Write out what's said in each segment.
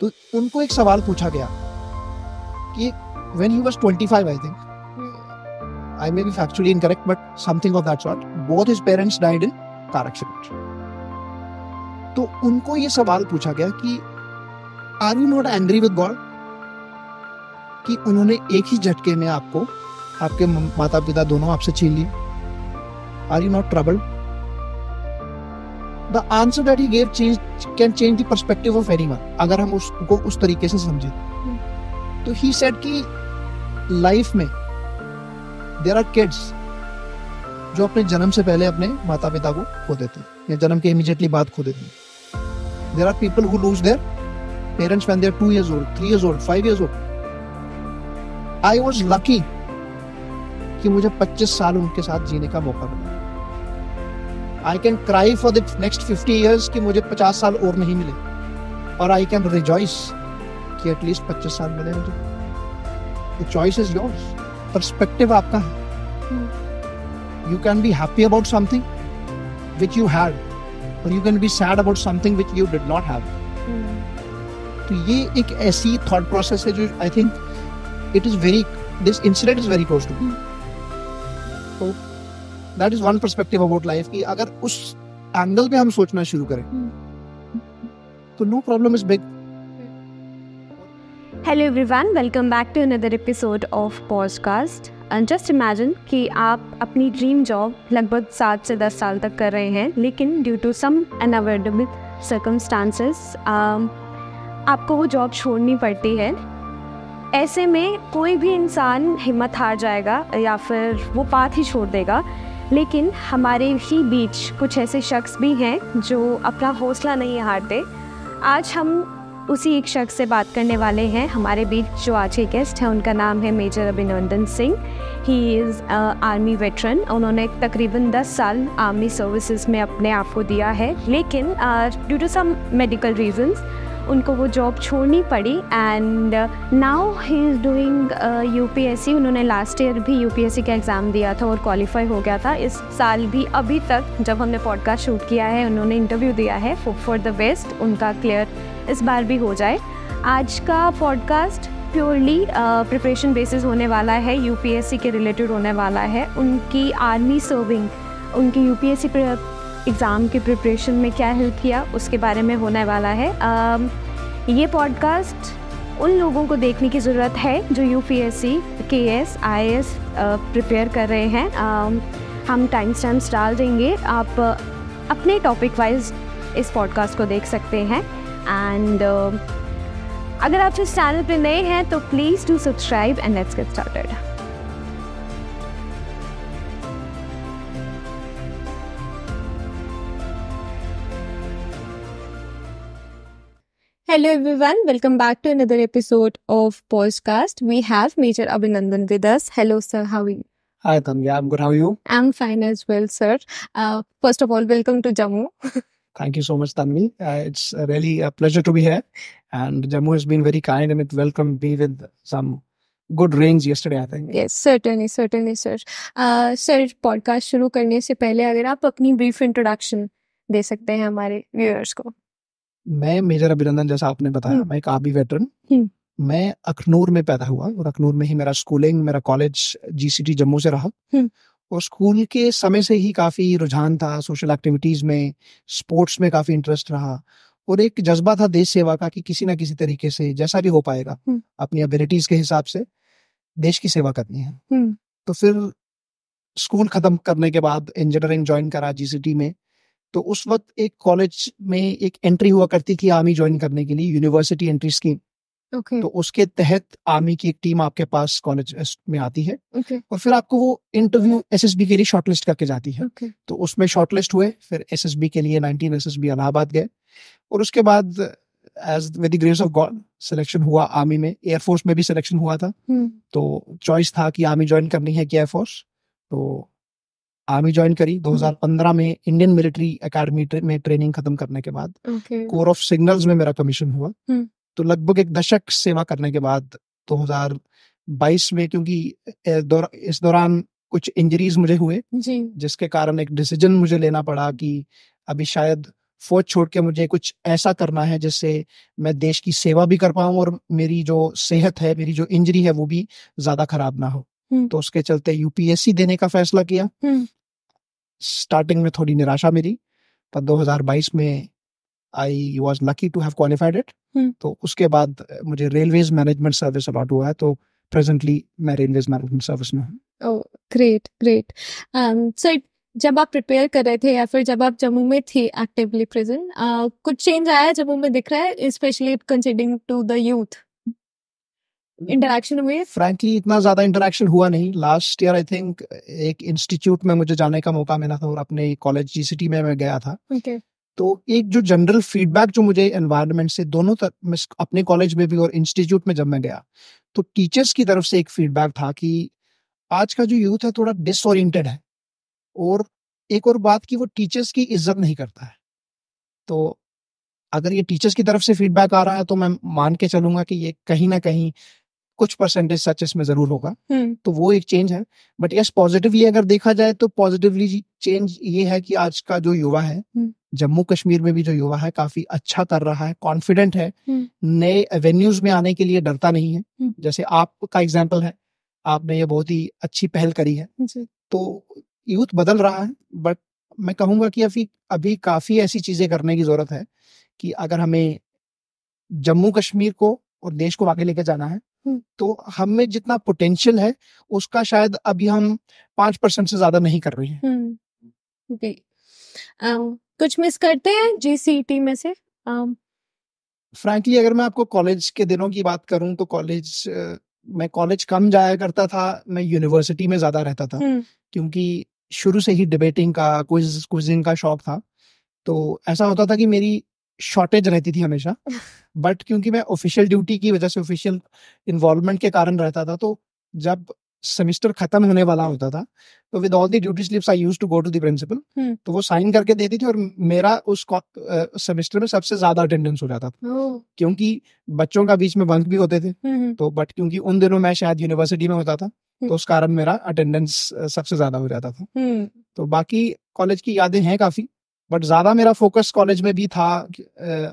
तो उनको एक सवाल पूछा गया कि when he was 25, I think, I may be factually incorrect, but something of that sort, both his parents died in car accident. तो उनको ये सवाल पूछा गया कि are you not angry with God? कि उन्होंने एक ही झटके में आपको, आपके माता पिता दोनों आपसे छीन लिए. Are you not troubled? The answer that he gave can change the perspective of anyone. अगर हम उसको उस तरीके से समझें, तो he said कि लाइफ में there are kids जो अपने जन्म से पहले अपने माता पिता को खो देते हैं या जन्म के इमीडिएटली बाद खो देते हैं. There are people who lose their parents when they are 2 years old, 3 years old, 5 years old. I was lucky कि मुझे 25 साल उनके साथ जीने का मौका मिला. I can cry for the next 50 years कि मुझे 50 साल और नहीं मिले, और I can rejoice कि at least 25 साल मिले मुझे. The choice is yours. Perspective आपका है. You can be happy about something which you had, or you can be sad about something which you did not have. तो ये एक ऐसी thought process है जो I think this incident is very close to me. So that is one perspective about life कि अगर उस angle पे हम सोचना शुरू करें तो no problem is big. Hello everyone, welcome back to another episode of podcast. And just imagine कि आप अपनी ड्रीम जॉब लगभग 7 से 10 साल तक कर रहे हैं, लेकिन due to some unavoidable circumstances आपको वो जॉब छोड़नी पड़ती है. ऐसे में कोई भी इंसान हिम्मत हार जाएगा या फिर वो पाथ ही छोड़ देगा, लेकिन हमारे ही बीच कुछ ऐसे शख्स भी हैं जो अपना हौसला नहीं हारते. आज हम उसी एक शख्स से बात करने वाले हैं. हमारे बीच जो आज के गेस्ट हैं उनका नाम है मेजर अभिनंदन Singh. He is army veteran. उन्होंने तकरीबन 10 साल आर्मी सर्विसेज में अपने आप को दिया है, लेकिन due to some medical reasons उनको वो जॉब छोड़नी पड़ी. And now he is doing UPSC. उन्होंने लास्ट ईयर भी यूपीएससी का एग्ज़ाम दिया था और क्वालिफाई हो गया था. इस साल भी अभी तक जब हमने पॉडकास्ट शूट किया है उन्होंने इंटरव्यू दिया है फॉर द बेस्ट. उनका क्लियर इस बार भी हो जाए. आज का पॉडकास्ट प्योरली प्रिपरेशन बेसिस होने वाला है, यूपीएससी के रिलेटेड होने वाला है. उनकी आर्मी सर्विंग, उनकी यूपीएससी एग्ज़ाम की प्रिपरेशन में क्या हेल्प किया उसके बारे में होने वाला है. ये पॉडकास्ट उन लोगों को देखने की ज़रूरत है जो यूपीएससी, केएस, आईएएस प्रिपेयर कर रहे हैं. हम टाइम स्टैम्प्स डाल देंगे, आप अपने टॉपिक वाइज इस पॉडकास्ट को देख सकते हैं. एंड अगर आप इस चैनल पे नए हैं तो please do subscribe and let's get started. Hello everyone, welcome back to another episode of podcast. We have Major Abhinandan with us. Hello sir, how are you? Hi Tanvi, I'm good. How are you? I'm fine as well, sir. First of all, welcome to Jammu. Thank you so much, Tanvi. It's really a pleasure to be here. And Jammu has been very kind and it welcomed me with some good rains yesterday, I think. Yes, certainly, sir. Sir, podcast शुरू करने से पहले अगर आप अपनी brief introduction दे सकते हैं हमारे viewers को. मैं मेजर अभिनंदन, जैसा आपने बताया, मैं एक आर्मी वेटरन. मैं अखनूर में पैदा हुआ और अखनूर में ही मेरा स्कूलिंग, मेरा कॉलेज जीसीटी जम्मू से रहा. और स्कूल के समय से ही काफ़ी रुझान था सोशल एक्टिविटीज़ में, स्पोर्ट्स में काफ़ी इंटरेस्ट रहा और एक जज्बा था देश सेवा का कि किसी ना किसी तरीके से जैसा भी हो पाएगा अपनी एबिलिटीज़ के हिसाब से देश की सेवा करनी है. तो फिर स्कूल ख़त्म करने के बाद इंजीनियरिंग ज्वाइन करा जीसीटी में. तो उस वक्त एक कॉलेज में एक एंट्री हुआ करती थी आर्मी ज्वाइन करने के लिए, यूनिवर्सिटी एंट्री स्कीम. तो उसके तहत आर्मी की एक टीम आपके पास कॉलेज में आती है और फिर आपको वो इंटरव्यू एसएसबी के लिए शॉर्टलिस्ट करके जाती है. तो उसमें शॉर्टलिस्ट हुए, फिर एसएसबी के लिए 19 एसएसबी इलाहाबाद गए और उसके बाद as with the grace of God selection हुआ आर्मी में. एयरफोर्स में भी सिलेक्शन हुआ था. तो चॉइस था कि आर्मी ज्वाइन करनी है कि एयरफोर्स. तो आर्मी ज्वाइन करी. 2015 में इंडियन मिलिट्री एकेडमी में ट्रेनिंग खत्म करने के बाद कोर ऑफ सिग्नल्स में मेरा कमीशन हुआ. तो लगभग एक दशक सेवा करने के बाद 2022 में, क्योंकि इस दौरान कुछ इंजरीज मुझे हुए जिसके कारण एक डिसीजन मुझे लेना पड़ा कि अभी शायद फौज छोड़ के मुझे कुछ ऐसा करना है जिससे मैं देश की सेवा भी कर पाऊं और मेरी जो सेहत है, मेरी जो इंजरी है वो भी ज्यादा खराब ना हो। तो उसके चलते यूपीएससी देने का फैसला किया। स्टार्टिंग में थोड़ी निराशा मिली, पर 2022 में I was lucky to have qualified it. तो उसके बाद मुझे रेलवेज मैनेजमेंट सर्विस अलॉट हुआ है, तो प्रेजेंटली मैं रेलवेज मैनेजमेंट सर्विस में हूँ। Oh great great. सर जब आप प्रिपेयर कर रहे थे या फिर जब आप जम्मू में थे एक्टिवली प्रेजेंट, कुछ चेंज आया जम्मू में दिख रहा है, specially considering to the youth? Interaction हुई? फ्रैंकली इतना ज्यादा इंटरेक्शन हुआ नहीं। लास्ट ईयर आई थिंक एक इंस्टीट्यूट में मुझे जाने का मौका मिला था और अपने कॉलेज जीसीटी में मैं गया था। Okay. तो एक जो जनरल फीडबैक जो मुझे एनवायरनमेंट से दोनों अपने कॉलेज में भी और इंस्टीट्यूट में जब मैं गया, तो टीचर्स की तरफ से एक फीडबैक था कि आज का जो यूथ है थोड़ा डिसओरिएंटेड है, और एक और बात कि वो टीचर्स की इज्जत नहीं करता है। तो अगर ये टीचर्स की तरफ से फीडबैक आ रहा है तो मैं मान के चलूंगा कि ये कहीं ना कहीं कुछ परसेंटेज सच इसमें जरूर होगा। तो वो एक चेंज है। बट यस, पॉजिटिवली अगर देखा जाए तो पॉजिटिवली चेंज ये है कि आज का जो युवा है, जम्मू कश्मीर में भी जो युवा है काफी अच्छा कर रहा है, कॉन्फिडेंट है, नए एवेन्यूज में आने के लिए डरता नहीं है। जैसे आपका एग्जाम्पल है, आपने ये बहुत ही अच्छी पहल करी है। तो यूथ बदल रहा है, बट मैं कहूंगा कि अभी काफी ऐसी चीजें करने की जरूरत है कि अगर हमें जम्मू कश्मीर को और देश को आगे लेके जाना है तो हम में जितना पोटेंशियल है उसका शायद अभी हम 5% से ज्यादा नहीं कर रहे हैं। कुछ मिस करते हैं जीसीटी में से? फ्रैंकली अगर मैं आपको कॉलेज के दिनों की बात करूं तो मैं कॉलेज कम जाया करता था, मैं यूनिवर्सिटी में ज्यादा रहता था, क्योंकि शुरू से ही डिबेटिंग का, क्विजिंग का शौक था। तो ऐसा होता था कि मेरी शॉर्टेज रहती थी हमेशा। बट क्योंकि मैं ऑफिशियल ड्यूटी की वजह से, ऑफिशियल इन्वॉल्वमेंट के कारण रहता था, तो जब सेमेस्टर खत्म होने वाला होता था तो with all the duty slips I used to go to the principal, तो वो साइन करके देती थी और मेरा उस सेमेस्टर में सबसे ज्यादा अटेंडेंस हो जाता था। क्योंकि बच्चों का बीच में बंक भी होते थे, तो बट क्योंकि उन दिनों मैं शायद यूनिवर्सिटी में होता था तो उस कारण मेरा अटेंडेंस सबसे ज्यादा हो जाता था। तो बाकी कॉलेज की यादें हैं काफी, बट ज्यादा मेरा फोकस कॉलेज में भी था।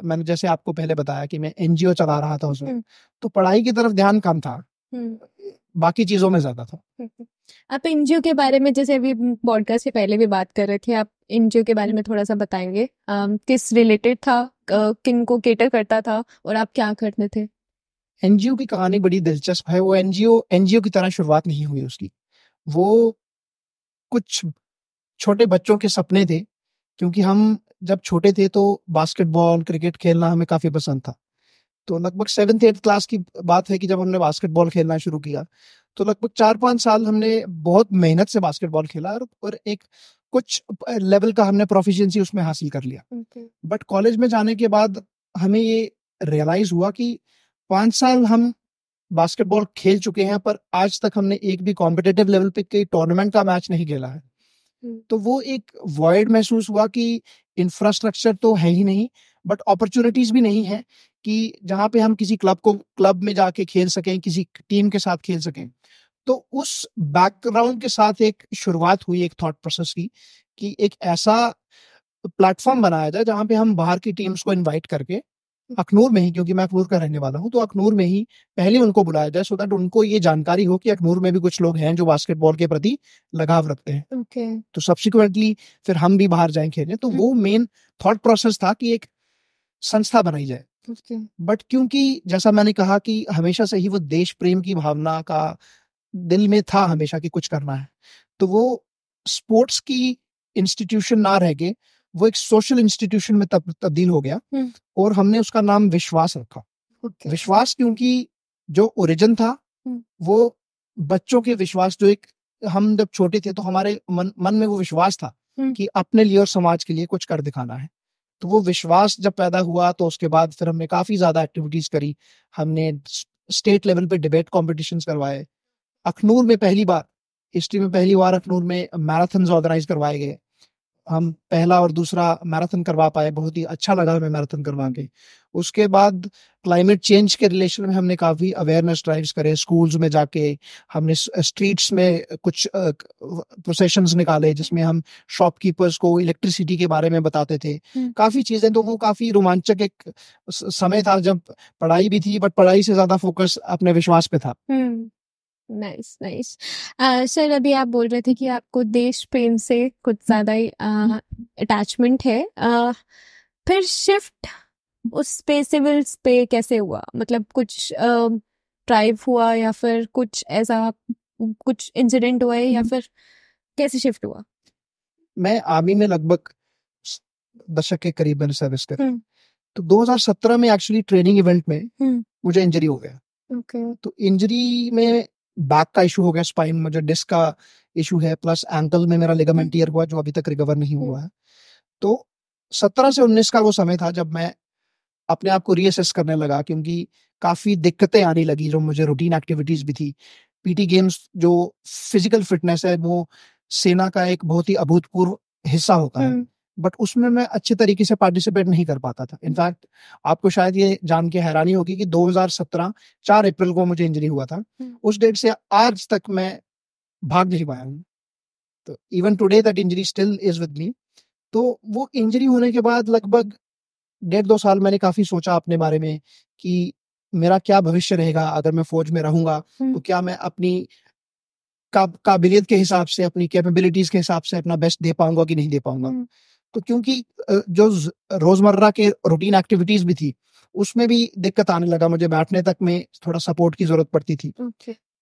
मैंने जैसे आपको पहले बताया कि मैं एनजीओ चला रहा था उसमें, तो पढ़ाई की तरफ ध्यान कम था, बाकी चीजों में ज्यादा था। आप एनजीओ के बारे में, जैसे अभी पॉडकास्ट से पहले भी बात कर रहे थे, आप एनजीओ के बारे में थोड़ा सा बताएंगे? किस रिलेटेड था, किन को केटर करता था और आप क्या करते थे? एनजीओ की कहानी बड़ी दिलचस्प है। वो एनजीओ की तरह शुरुआत नहीं हुई उसकी। वो कुछ छोटे बच्चों के सपने थे, क्योंकि हम जब छोटे थे तो बास्केटबॉल, क्रिकेट खेलना हमें काफी पसंद था। तो लगभग 7th-8th क्लास की बात है कि जब हमने बास्केटबॉल खेलना शुरू किया, तो लगभग 4-5 साल हमने बहुत मेहनत से बास्केटबॉल खेला और एक कुछ लेवल का हमने प्रोफिशिएंसी उसमें हासिल कर लिया। बट कॉलेज में जाने के बाद हमें ये रियलाइज हुआ कि 5 साल हम बास्केटबॉल खेल चुके हैं, पर आज तक हमने एक भी कॉम्पिटिटिव लेवल पे कोई टूर्नामेंट का मैच नहीं खेला है। तो वो एक वॉइड महसूस हुआ कि इंफ्रास्ट्रक्चर तो है ही नहीं, बट अपॉर्चुनिटीज भी नहीं है कि जहां पे हम किसी क्लब में जाके खेल सकें, किसी टीम के साथ खेल सकें। तो उस बैकग्राउंड के साथ एक शुरुआत हुई एक थॉट प्रोसेस की कि एक ऐसा प्लेटफॉर्म बनाया जाए जहां पे हम बाहर की टीम्स को इनवाइट करके अखनूर में ही, क्योंकि मैं अखनूर का रहने वाला हूँ, तो अखनूर में ही पहले उनको बुलाया जाए, सो दैट उनको ये जानकारी हो कि अखनूर में भी कुछ लोग हैं जो बास्केटबॉल के प्रति लगाव रखते हैं। तो सब्सिक्वेंटली फिर हम भी बाहर जाएं खेलने। तो वो मेन थॉट प्रोसेस था कि एक संस्था बनाई जाए। बट क्योंकि जैसा मैंने कहा कि हमेशा से ही वो देश प्रेम की भावना का दिल में था हमेशा कि कुछ करना है, तो वो स्पोर्ट्स की इंस्टीट्यूशन ना रह के वो एक सोशल इंस्टीट्यूशन में तब्दील हो गया और हमने उसका नाम विश्वास रखा। विश्वास क्योंकि जो ओरिजिन था वो बच्चों के विश्वास, जो एक हम जब छोटे थे तो हमारे मन में वो विश्वास था कि अपने लिए और समाज के लिए कुछ कर दिखाना है। तो वो विश्वास जब पैदा हुआ तो उसके बाद फिर हमने काफी ज्यादा एक्टिविटीज करी। हमने स्टेट लेवल पे डिबेट कॉम्पिटिशन्स करवाए। अखनूर में पहली बार, हिस्ट्री में पहली बार अखनूर में मैराथन ऑर्गेनाइज करवाए गए। हम पहला और दूसरा मैराथन करवा पाए, बहुत ही अच्छा लगा हमें मैराथन करवा के। उसके बाद क्लाइमेट चेंज के रिलेशन में हमने काफी अवेयरनेस ड्राइव्स करे, स्कूल्स में जाके हमने स्ट्रीट्स में कुछ प्रोसेशंस निकाले जिसमें हम शॉपकीपर्स को इलेक्ट्रिसिटी के बारे में बताते थे, काफी चीजें। तो वो काफी रोमांचक एक समय था जब पढ़ाई भी थी, बट पढ़ाई से ज्यादा फोकस अपने विश्वास पे था। Nice nice. सर, अभी आप बोल रहे थे कि आपको देश प्रेम से कुछ ज्यादा ही अटैचमेंट है, फिर शिफ्ट उस पे सिविल्स पे कैसे हुआ? मतलब कुछ ड्राइव हुआ या फिर कुछ ऐसा कुछ इंसिडेंट हुआ है या फिर कैसे शिफ्ट हुआ? मैं आर्मी में लगभग दशक के करीब मैंने सर्विस करी। तो 2017 में एक्चुअली ट्रेनिंग इवेंट में मुझे इंजरी हो गया। तो इंजरी में बैक का इशू हो गया, स्पाइन में मुझे डिस्क का इशू है, प्लस एंकल में मेरा लिगामेंट टियर हुआ जो अभी तक रिकवर नहीं हुआ है। तो 17 से 19 का वो समय था जब मैं अपने आप को रीअसेस करने लगा, क्योंकि काफी दिक्कतें आने लगी जो मुझे रूटीन एक्टिविटीज भी थी। पीटी गेम्स जो फिजिकल फिटनेस है वो सेना का एक बहुत ही अभूतपूर्व हिस्सा होता है, बट उसमें मैं अच्छे तरीके से पार्टिसिपेट नहीं कर पाता था। इनफैक्ट आपको शायद ये जान के हैरानी होगी कि 2017 4 अप्रैल को मुझे इंजरी हुआ था। उस डेट से आज तक मैं भाग नहीं पाया हूँ। तो even today that injury still is with me. तो वो इंजरी होने के बाद लगभग 1.5-2 साल मैंने काफी सोचा अपने बारे में कि मेरा क्या भविष्य रहेगा अगर मैं फौज में रहूंगा, तो क्या मैं अपनी काबिलियत के हिसाब से, अपनी कैपेबिलिटीज के हिसाब से अपना बेस्ट दे पाऊंगा कि नहीं दे पाऊंगा। तो क्योंकि जो रोजमर्रा के रूटीन एक्टिविटीज भी थी उसमें भी दिक्कत आने लगा, मुझे बैठने तक में थोड़ा सपोर्ट की जरूरत पड़ती थी।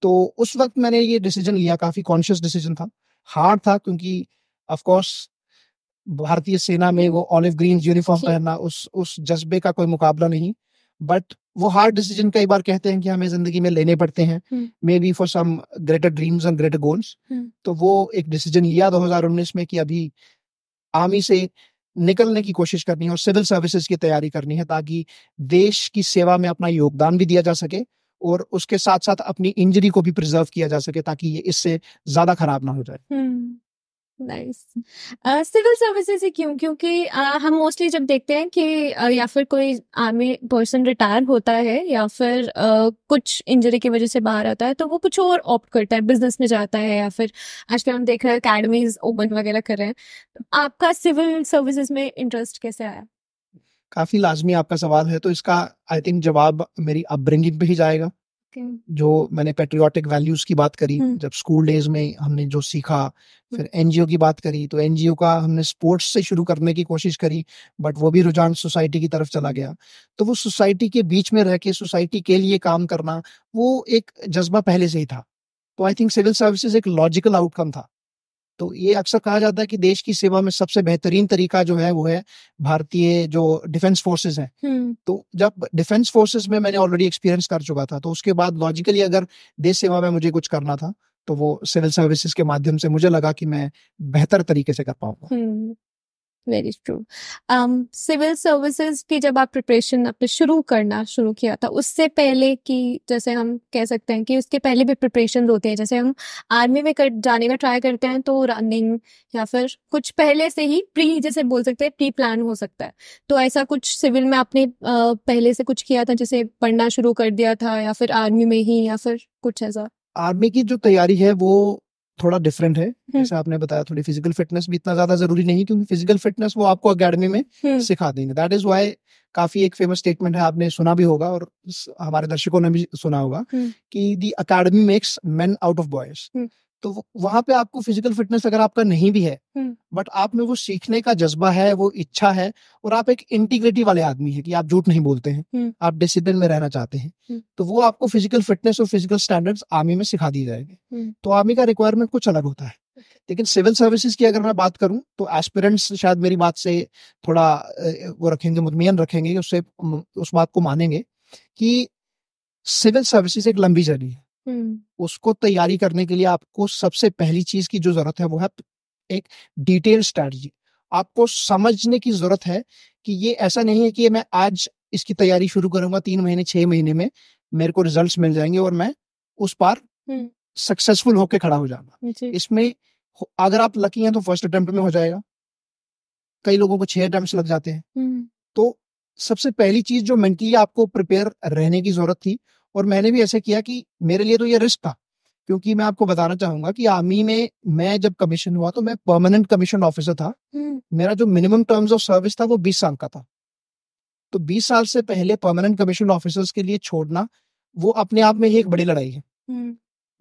तो उस वक्त मैंने ये डिसीजन लिया, काफी कॉन्शियस डिसीजन था, हार्ड था, क्योंकि ऑफ कोर्स भारतीय सेना में वो ऑलिव ग्रीन यूनिफॉर्म पहनना उस जज्बे का कोई मुकाबला नहीं। बट वो हार्ड डिसीजन कई बार कहते हैं कि हमें जिंदगी में लेने पड़ते हैं, may be for some greater dreams and greater goals. तो वो एक डिसीजन लिया 2019 में कि अभी आर्मी से निकलने की कोशिश करनी है और सिविल सर्विसेज की तैयारी करनी है, ताकि देश की सेवा में अपना योगदान भी दिया जा सके और उसके साथ साथ अपनी इंजरी को भी प्रिजर्व किया जा सके, ताकि ये इससे ज्यादा खराब ना हो जाए। नाइस। सिविल सर्विसेज ही क्यों? क्योंकि हम मोस्टली जब देखते हैं कि या फिर कोई आर्मी पर्सन रिटायर होता है या फिर कुछ इंजरी की वजह से बाहर आता है तो वो कुछ और ऑप्ट करता है, बिजनेस में जाता है, या फिर आजकल हम देख रहे हैं अकेडमीज ओपन वगैरह कर रहे हैं। तो आपका सिविल सर्विसेज में इंटरेस्ट कैसे आया? काफी लाजमी आपका सवाल है, तो इसका आई थिंक जवाब मेरी अपब्रिंगिंग पे ही जाएगा। जो मैंने पेट्रियोटिक वैल्यूज की बात करी, जब स्कूल डेज में हमने जो सीखा, फिर एनजीओ की बात करी, तो एनजीओ का हमने स्पोर्ट्स से शुरू करने की कोशिश करी, बट वो भी रुझान सोसाइटी की तरफ चला गया। तो वो सोसाइटी के बीच में रह के सोसाइटी के लिए काम करना, वो एक जज्बा पहले से ही था। तो आई थिंक सिविल सर्विसेज एक लॉजिकल आउटकम था। तो ये अक्सर कहा जाता है कि देश की सेवा में सबसे बेहतरीन तरीका जो है वो है भारतीय जो डिफेंस फोर्सेस हैं। तो जब डिफेंस फोर्सेस में मैंने ऑलरेडी एक्सपीरियंस कर चुका था, तो उसके बाद लॉजिकली अगर देश सेवा में मुझे कुछ करना था तो वो सिविल सर्विसेज के माध्यम से मुझे लगा कि मैं बेहतर तरीके से कर पाऊंगा। Very true. सिविल सर्विसेज की जब आप प्रिपरेशन अपने शुरू किया था, उससे पहले कि जैसे हम कह सकते हैं कि उसके पहले भी प्रिपरेशन होते हैं, जैसे हम आर्मी में जाने का ट्राई करते हैं तो रनिंग या फिर कुछ पहले से ही जैसे बोल सकते हैं प्री प्लान हो सकता है। तो ऐसा कुछ सिविल में आपने पहले से कुछ किया था, जैसे पढ़ना शुरू कर दिया था, या फिर आर्मी में ही, या फिर कुछ ऐसा? आर्मी की जो तैयारी है वो थोड़ा डिफरेंट है। जैसे आपने बताया, थोड़ी फिजिकल फिटनेस भी इतना ज्यादा जरूरी नहीं, क्योंकि फिजिकल फिटनेस वो आपको एकेडमी में सिखा देंगे। दैट इज व्हाई काफी एक फेमस स्टेटमेंट है, आपने सुना भी होगा और हमारे दर्शकों ने भी सुना होगा कि the academy makes main out of boys. तो वहां पे आपको फिजिकल फिटनेस अगर आपका नहीं भी है, बट आप में वो सीखने का जज्बा है, वो इच्छा है, और आप एक इंटीग्रिटी वाले आदमी है कि आप झूठ नहीं बोलते हैं, आप डिसिप्लिन में रहना चाहते हैं, तो वो आपको फिजिकल फिटनेस और फिजिकल स्टैंडर्ड्स आर्मी में सिखा दी जाएंगे। तो आर्मी का रिक्वायरमेंट कुछ अलग होता है। लेकिन सिविल सर्विसेज की अगर मैं बात करूं तो एस्पिरेंट्स शायद मेरी बात से थोड़ा वो रखेंगे, मुतमियन रखेंगे, उससे उस बात को मानेंगे कि सिविल सर्विसेज एक लंबी जर्नी है। उसको तैयारी करने के लिए आपको सबसे पहली चीज की जो जरूरत है वो है एक डिटेल स्ट्रेटजी। आपको समझने की जरूरत है कि ये ऐसा नहीं है कि मैं आज इसकी तैयारी शुरू करूंगा, 3 महीने 6 महीने में मेरे को रिजल्ट्स मिल जाएंगे और मैं उस पार सक्सेसफुल होके खड़ा हो जाऊंगा। इसमें अगर आप लकी हैं तो फर्स्ट अटेम्प्ट में हो जाएगा, कई लोगों को 6 अटेम्प्ट्स लग जाते हैं। तो सबसे पहली चीज जो मेंटली आपको प्रिपेयर रहने की जरूरत थी, और मैंने भी ऐसे किया कि मेरे लिए तो ये रिस्क था, क्योंकि मैं आपको बताना चाहूंगा कि आर्मी में मैं जब कमीशन हुआ तो मैं परमानेंट कमीशन ऑफिसर था। मेरा जो मिनिमम टर्म्स ऑफ सर्विस था वो 20 साल का था। तो 20 साल से पहले परमानेंट कमीशन ऑफिसर्स के लिए छोड़ना वो अपने आप में ही एक बड़ी लड़ाई है।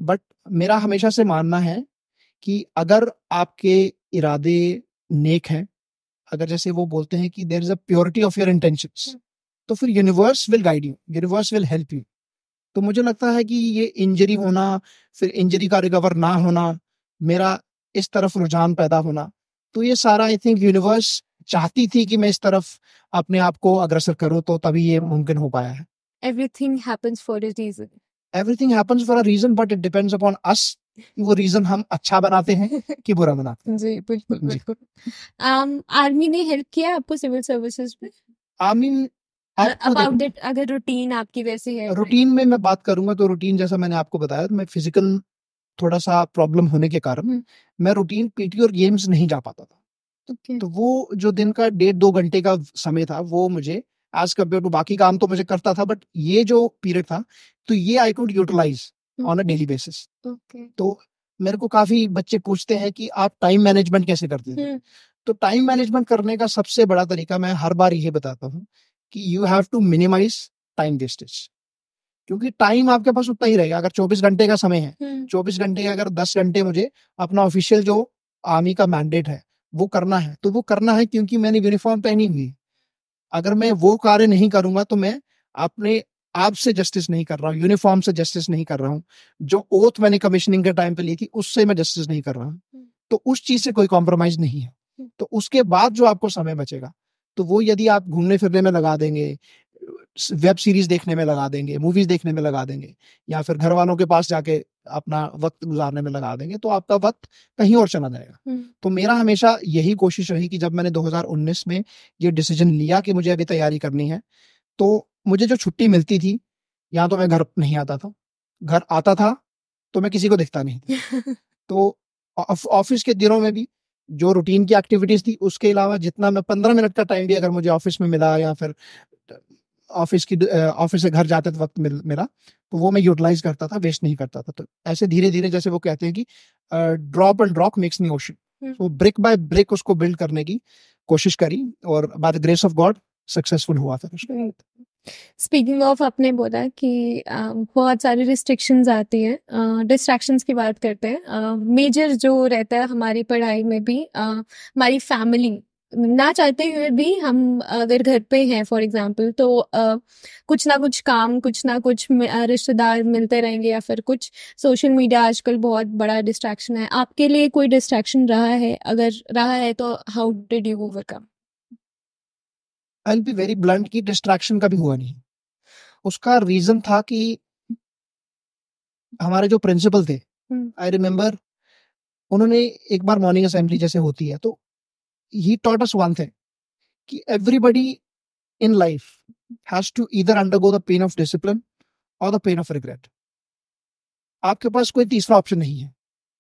बट मेरा हमेशा से मानना है कि अगर आपके इरादे नेक हैं, अगर जैसे वो बोलते हैं कि there is a purity of your intentions, तो फिर universe will guide you, universe will help you. तो मुझे लगता है कि ये इंजरी होना, फिर इंजरी का रिकवर ना होना, मेरा इस तरफ रुझान पैदा होना, तो ये सारा आई थिंक यूनिवर्स चाहती थी कि मैं इस तरफ अपने आप को अग्रसर करूं, तो तभी ये मुमकिन हो पाया है। Everything happens for a reason. Everything happens for a reason, but it depends upon us, वो रीजन हम अच्छा बनाते हैं कि बुरा बनाते हैं। जी बिल्कुल बिल्कुल। आर्मी ने हेल्प किया आपको सिविल सर्विसेज में? आर्मी अबाउट दैट, अगर रूटीन आपकी वैसी है? रूटीन में मैं बात करूंगा तो रूटीन जैसा मैंने आपको बताया, मैं फिजिकल थोड़ा सा प्रॉब्लम होने के कारण मैं रूटीन पीटी और गेम्स नहीं जा पाता था। Okay. तो वो जो दिन का 1.5-2 घंटे का समय था, वो मुझे एज कम्पेयर टू बाकी काम तो मुझे करता था, बट ये जो पीरियड था तो ये I could utilise on a daily basis. तो मेरे को काफी बच्चे पूछते हैं कि आप टाइम मैनेजमेंट कैसे करते हैं। तो टाइम मैनेजमेंट करने का सबसे बड़ा तरीका मैं हर बार ये बताता हूँ कि you have to minimise time wastage, क्योंकि टाइम आपके पास उतना ही रहेगा। अगर 24 घंटे का समय है, 24 घंटे के अगर 10 घंटे मुझे अपना ऑफिशियल जो आर्मी का मैंडेट है वो करना है, तो वो करना है क्योंकि मैंने यूनिफॉर्म पहनी हुई है। अगर मैं वो कार्य नहीं करूंगा तो मैं अपने आप से जस्टिस नहीं कर रहा हूँ, यूनिफॉर्म से जस्टिस नहीं कर रहा हूँ, जो ओथ मैंने कमीशनिंग के टाइम पे ली थी उससे मैं जस्टिस नहीं कर रहा हूँ। तो उस चीज से कोई कॉम्प्रोमाइज नहीं है। तो उसके बाद जो आपको समय बचेगा, तो वो यदि आप घूमने फिरने में लगा देंगे, वेब सीरीज देखने में लगा देंगे, मूवीज देखने में लगा देंगे, या फिर घर वालों के पास जाके अपना वक्त गुजारने में लगा देंगे, तो आपका वक्त कहीं और चला जाएगा। तो मेरा हमेशा यही कोशिश रही कि जब मैंने 2019 में ये डिसीजन लिया कि मुझे अभी तैयारी करनी है, तो मुझे जो छुट्टी मिलती थी, या तो मैं घर नहीं आता था, घर आता था तो मैं किसी को दिखता नहीं था। तो ऑफिस के दिनों में भी जो रूटीन की एक्टिविटीज थी, उसके अलावा जितना मैं 15 मिनट का टाइम भी अगर मुझे ऑफिस में मिला, या फिर ऑफिस से घर जाते वक्त मिला, तो वो मैं यूटिलाइज करता था, वेस्ट नहीं करता था। तो ऐसे धीरे धीरे, जैसे वो कहते हैं कि drop and drop makes me ocean, तो ब्रिक बाय ब्रिक उसको बिल्ड करने की कोशिश करी, और by the grace of God successful हुआ फिर। स्पीकिंग ऑफ, आपने बोला कि बहुत सारी रिस्ट्रिक्शंस आती हैं, डिस्ट्रैक्शंस की बात करते हैं। मेजर जो रहता है हमारी पढ़ाई में भी, हमारी फैमिली ना चाहते हुए भी, हम अगर घर पे हैं फॉर एग्जांपल, तो कुछ ना कुछ काम, कुछ ना कुछ रिश्तेदार मिलते रहेंगे, या फिर कुछ सोशल मीडिया आजकल बहुत बड़ा डिस्ट्रैक्शन है। आपके लिए कोई डिस्ट्रैक्शन रहा है? अगर रहा है तो how did you overcome? I will be very blunt कि डिस्ट्रैक्शन कभी हुआ नहीं। उसका रीजन था कि हमारे जो प्रिंसिपल थे, आई रिमेम्बर, उन्होंने एक बार मॉर्निंग असेंबली जैसे होती है, तो ही टॉट अस वन थिंग कि everybody in life has to either undergo the pain of discipline और द पेन ऑफ रिग्रेट। आपके पास कोई तीसरा ऑप्शन नहीं है।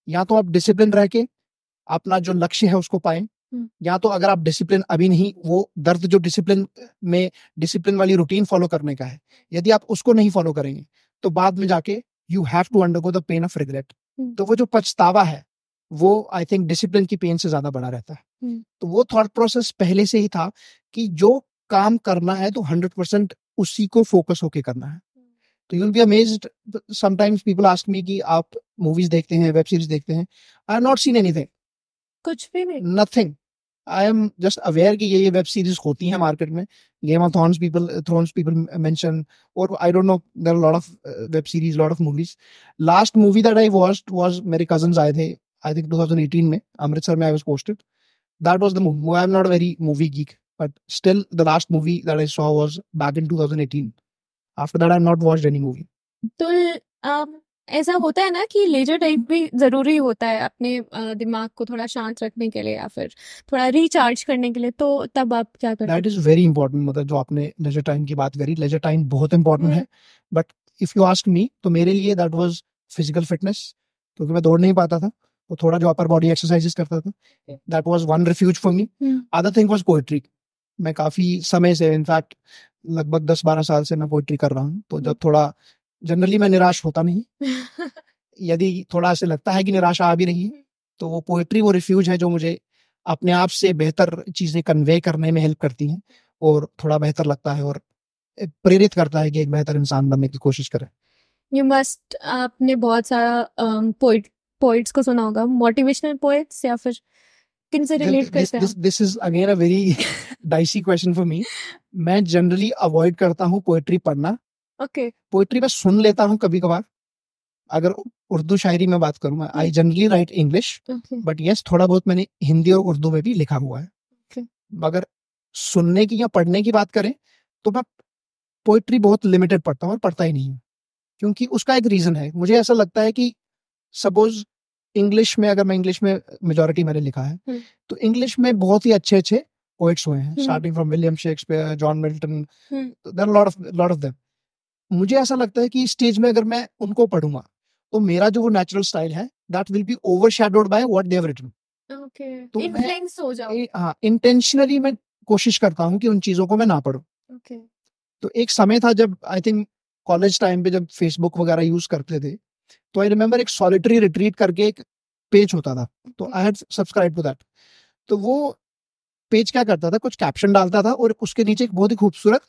या तो आप डिसिप्लिन रह के अपना जो लक्ष्य है उसको पाएं, या तो अगर आप डिसिप्लिन अभी नहीं, वो दर्द जो डिसिप्लिन में, डिसिप्लिन वाली रूटीन फॉलो करने का है, यदि आप उसको नहीं फॉलो करेंगे तो बाद में जाके you have to undergo the pain of regret. तो वो जो पछतावा है वो आई थिंक डिसिप्लिन की पेन से ज्यादा बड़ा रहता है। तो वो थॉट प्रोसेस पहले से ही था कि जो काम करना है तो 100% उसी को फोकस होके करना है। तो you will be amazed, sometimes people ask me कि आप मूवीज देखते हैं, वेब सीरीज देखते हैं। I have not seen anything, कुछ भी नहीं, nothing. I am just aware कि ये वेब सीरीज होती हैं मार्केट में, game of thrones people mention, और I don't know, there are lot of web series, lot of movies. Last movie that I watched was, मेरे cousins आए थे I think 2018 में, अमृतसर में I was posted, that was the movie. I am not a very movie geek, but still the last movie that I saw was back in 2018. After that I have not watched any movie. तो ऐसा होता है ना कि leisure time भी जरूरी होता है अपने दिमाग को थोड़ा शांत रखने के लिए, या फिर थोड़ा रिचार्ज करने के लिए, तो तब आप क्या करते हैं? That is very important। मतलब जो आपने लेजर टाइम की बात करी, लेजर टाइम बहुत इंपॉर्टेंट है, but if you ask me तो मेरे लिए दैट वाज फिजिकल फिटनेस, क्योंकि मैं दौड़ नहीं पाता था, तो थोड़ा जो अपर बॉडी एक्सरसाइजेस करता था, that was one refuge for me. Other thing was poetry. मैं काफी समय से, इनफैक्ट लगभग 10-12 साल से मैं पोइट्री कर रहा हूँ। तो जब थोड़ा, जनरली मैं निराश होता नहीं, यदि थोड़ा ऐसे लगता है कि निराशा आ भी रही है, तो वो पोइट्री वो रिफ्यूज है जो मुझे अपने आप से बेहतर चीजें कन्वे करने में हेल्प करती हैं और थोड़ा बेहतर लगता है और प्रेरित करता है कि एक बेहतर इंसान बनने की कोशिश करें। यू मस्ट, आपने बहुत सारा पोइट्स को सुना होगा, मोटिवेशनल पोइट्स, या फिर किन से रिलेट करते हैं? This is again a very dicey question for me. मैं जनरली अवॉइड करता हूँ पोइट्री पढ़ना। ओके। पोइट्री मैं सुन लेता हूँ कभी कभार। अगर उर्दू शायरी में बात करूँ, I generally right English, but yes थोड़ा बहुत मैंने हिंदी और उर्दू में भी लिखा हुआ है। मगर सुनने की या पढ़ने की बात करें तो मैं पोइट्री बहुत लिमिटेड पढ़ता हूँ और पढ़ता ही नहीं हूँ, क्योंकि उसका एक रीजन है। मुझे ऐसा लगता है कि सपोज इंग्लिश में, अगर मैं इंग्लिश में मेजॉरिटी मैंने लिखा है, तो इंग्लिश में बहुत ही अच्छे अच्छे पोइट्स हुए हैं, starting from William Shakespeare, John Milton, there lot of them. मुझे ऐसा लगता है कि स्टेज में अगर मैं उनको पढ़ूंगा तो मेरा जो वो नेचुरल स्टाइल है, that will be overshadowed by what they have written. Okay, तो इन्फ्लुएंस हो जाओ। हाँ, इंटेंशनली मैं कोशिश करता हूँ कि उन चीजों को मैं ना पढूं। ओके। तो एक समय था जब आई थिंक कॉलेज टाइम पे, जब फेसबुक वगैरह यूज करते थे, तो आई रिमेम्बर एक सॉलिटरी रिट्रीट करके एक पेज होता था, तो I had subscribe to that. तो वो पेज क्या करता था, कुछ कैप्शन डालता था और उसके नीचे एक बहुत ही खूबसूरत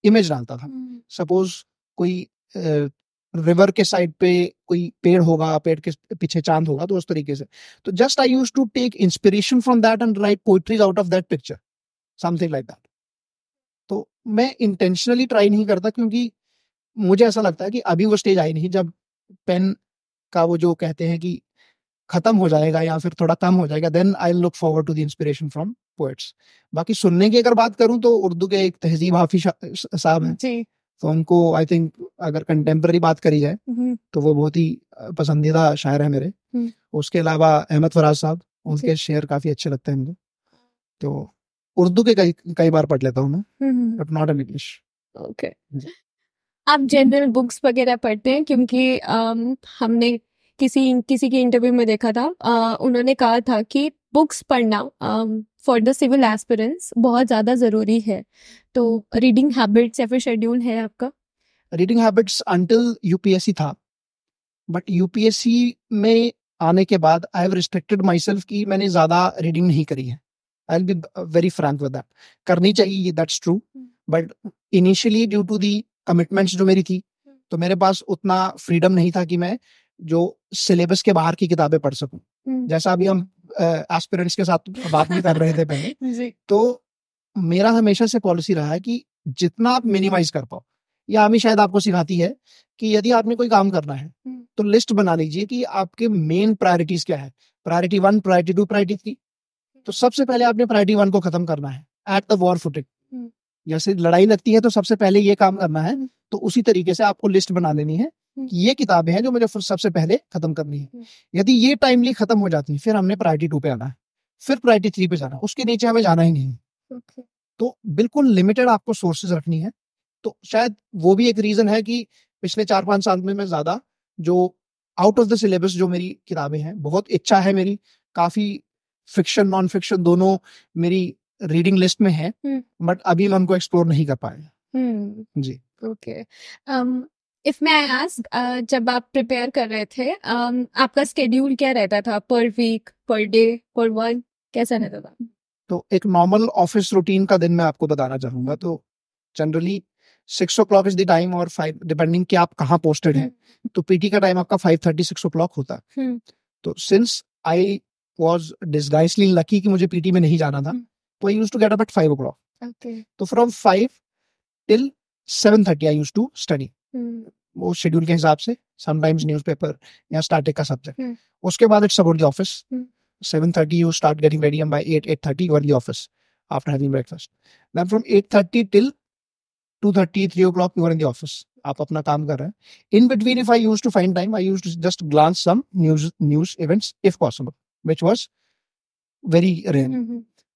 इमेज डालता था। सपोज कोई रिवर के साइड पे कोई पेड़ होगा, पेड़ के पीछे चांद होगा, तो उस तरीके से। तो just I used to take inspiration from that and write poetries out of that picture, something like that. तो मैं इंटेंशनली ट्राई नहीं करता, क्योंकि मुझे ऐसा लगता है कि अभी वो स्टेज आई नहीं जब पेन का वो जो कहते हैं कि खत्म हो जाएगा या फिर थोड़ा कम हो जाएगा, then I look forward to the inspiration from poets. बाकी सुनने की अगर बात करूं तो उर्दू के एक तहजीब हाफिज साहब हैं जी, तो उनको आई थिंक अगर कंटेम्प्रेरी बात करी जाए तो वो बहुत ही पसंदीदा शायर है मेरे। उसके अलावा अहमद फराज साहब, उनके शेर काफी अच्छे लगते हैं मुझे। तो उर्दू के कई बार पढ़ लेता हूँ मैं, but not in English. Okay. आप जनरल बुक्स वगैरह पढ़ते हैं? क्योंकि हमने किसी के इंटरव्यू में देखा था, उन्होंने कहा था कि बुक्स पढ़ना फॉर द सिविल एस्पिरेंट्स बहुत ज़्यादा ज़रूरी है। तो रीडिंग हैबिट्स या फिर शेड्यूल है आपका? रीडिंग हैबिट्स अंटिल यूपीएससी था, बट यूपीएससी में आने के बाद I have restricted my self कि मैंने ज़्यादा रीडिंग नहीं करी है। I will be very frank with that. करनी चाहिए, that's true, but initially due to the commitments जो मेरी थी, तो मेरे पास उतना फ्रीडम नहीं था कि मैं जो सिलेबस के बाहर की किताबें पढ़ सकूं। जैसा अभी हम एस्पिरेंट्स के साथ बात भी कर रहे थे पहले, तो मेरा हमेशा से पॉलिसी रहा है कि जितना आप मिनिमाइज कर पाओ, या आमी शायद आपको सिखाती है कि यदि आपने कोई काम करना है तो लिस्ट बना लीजिए कि आपके मेन प्रायोरिटीज क्या है। Priority 1, priority 2, priority 3। तो सबसे पहले आपने प्रायोरिटी 1 को खत्म करना है एट द वॉर फुटिंग। जैसे लड़ाई लगती है तो सबसे पहले ये काम करना है, तो उसी तरीके से आपको लिस्ट बना लेनी है कि ये किताबें हैं जो मुझे सबसे पहले खत्म करनी है। यदि ये टाइमली खत्म हो जाती है, फिर हमने प्रायोरिटी 2 पे आना है, फिर प्रायोरिटी 3 पे जाना है, उसके नीचे हमें जाना ही नहीं। तो बिल्कुल लिमिटेड आपको सोर्सेज रखनी है। तो शायद वो भी एक रीजन है कि पिछले 4-5 साल में मैं ज्यादा जो आउट ऑफ द सिलेबस जो मेरी किताबें हैं, बहुत इच्छा है मेरी, काफी फिक्शन नॉन फिक्शन दोनों मेरी रीडिंग लिस्ट में है, बट अभी मैं उनको एक्सप्लोर नहीं कर पाया। जी। ओके। इफ मैं आस्क, जब आप प्रिपेयर कर रहे थे, आपका स्केड्यूल क्या रहता था? पर week, per day, per month, कैसा रहता था? तो एक नॉर्मल ऑफिस रूटीन का दिन मैं आपको बताना चाहूंगा। तो generally 6 o'clock is the time, और 5 डिपेंडिंग कि आप कहाँ पोस्टेड हैं। तो पीटी का टाइम आपका 5:30 6 o'clock होता है। तो since I was disguisedly lucky कि मुझे पीटी में नहीं जाना था, तो I used to get up at 5 o'clock. तो from 5 till 7:30 I used to study, वो शेड्यूल के हिसाब से, समटाइम्स न्यूज़पेपर या स्टैटिक का सब्जेक्ट। उसके बाद it's about the office. 7:30 you start getting ready, and by 8:30 you are in the office after having breakfast. Then from 8:30 till 2:30 3 o'clock you are in the office. आप अपना काम कर रहे हैं. In between, if I used to find time, I used to just glance some news events if possible, which was very rare.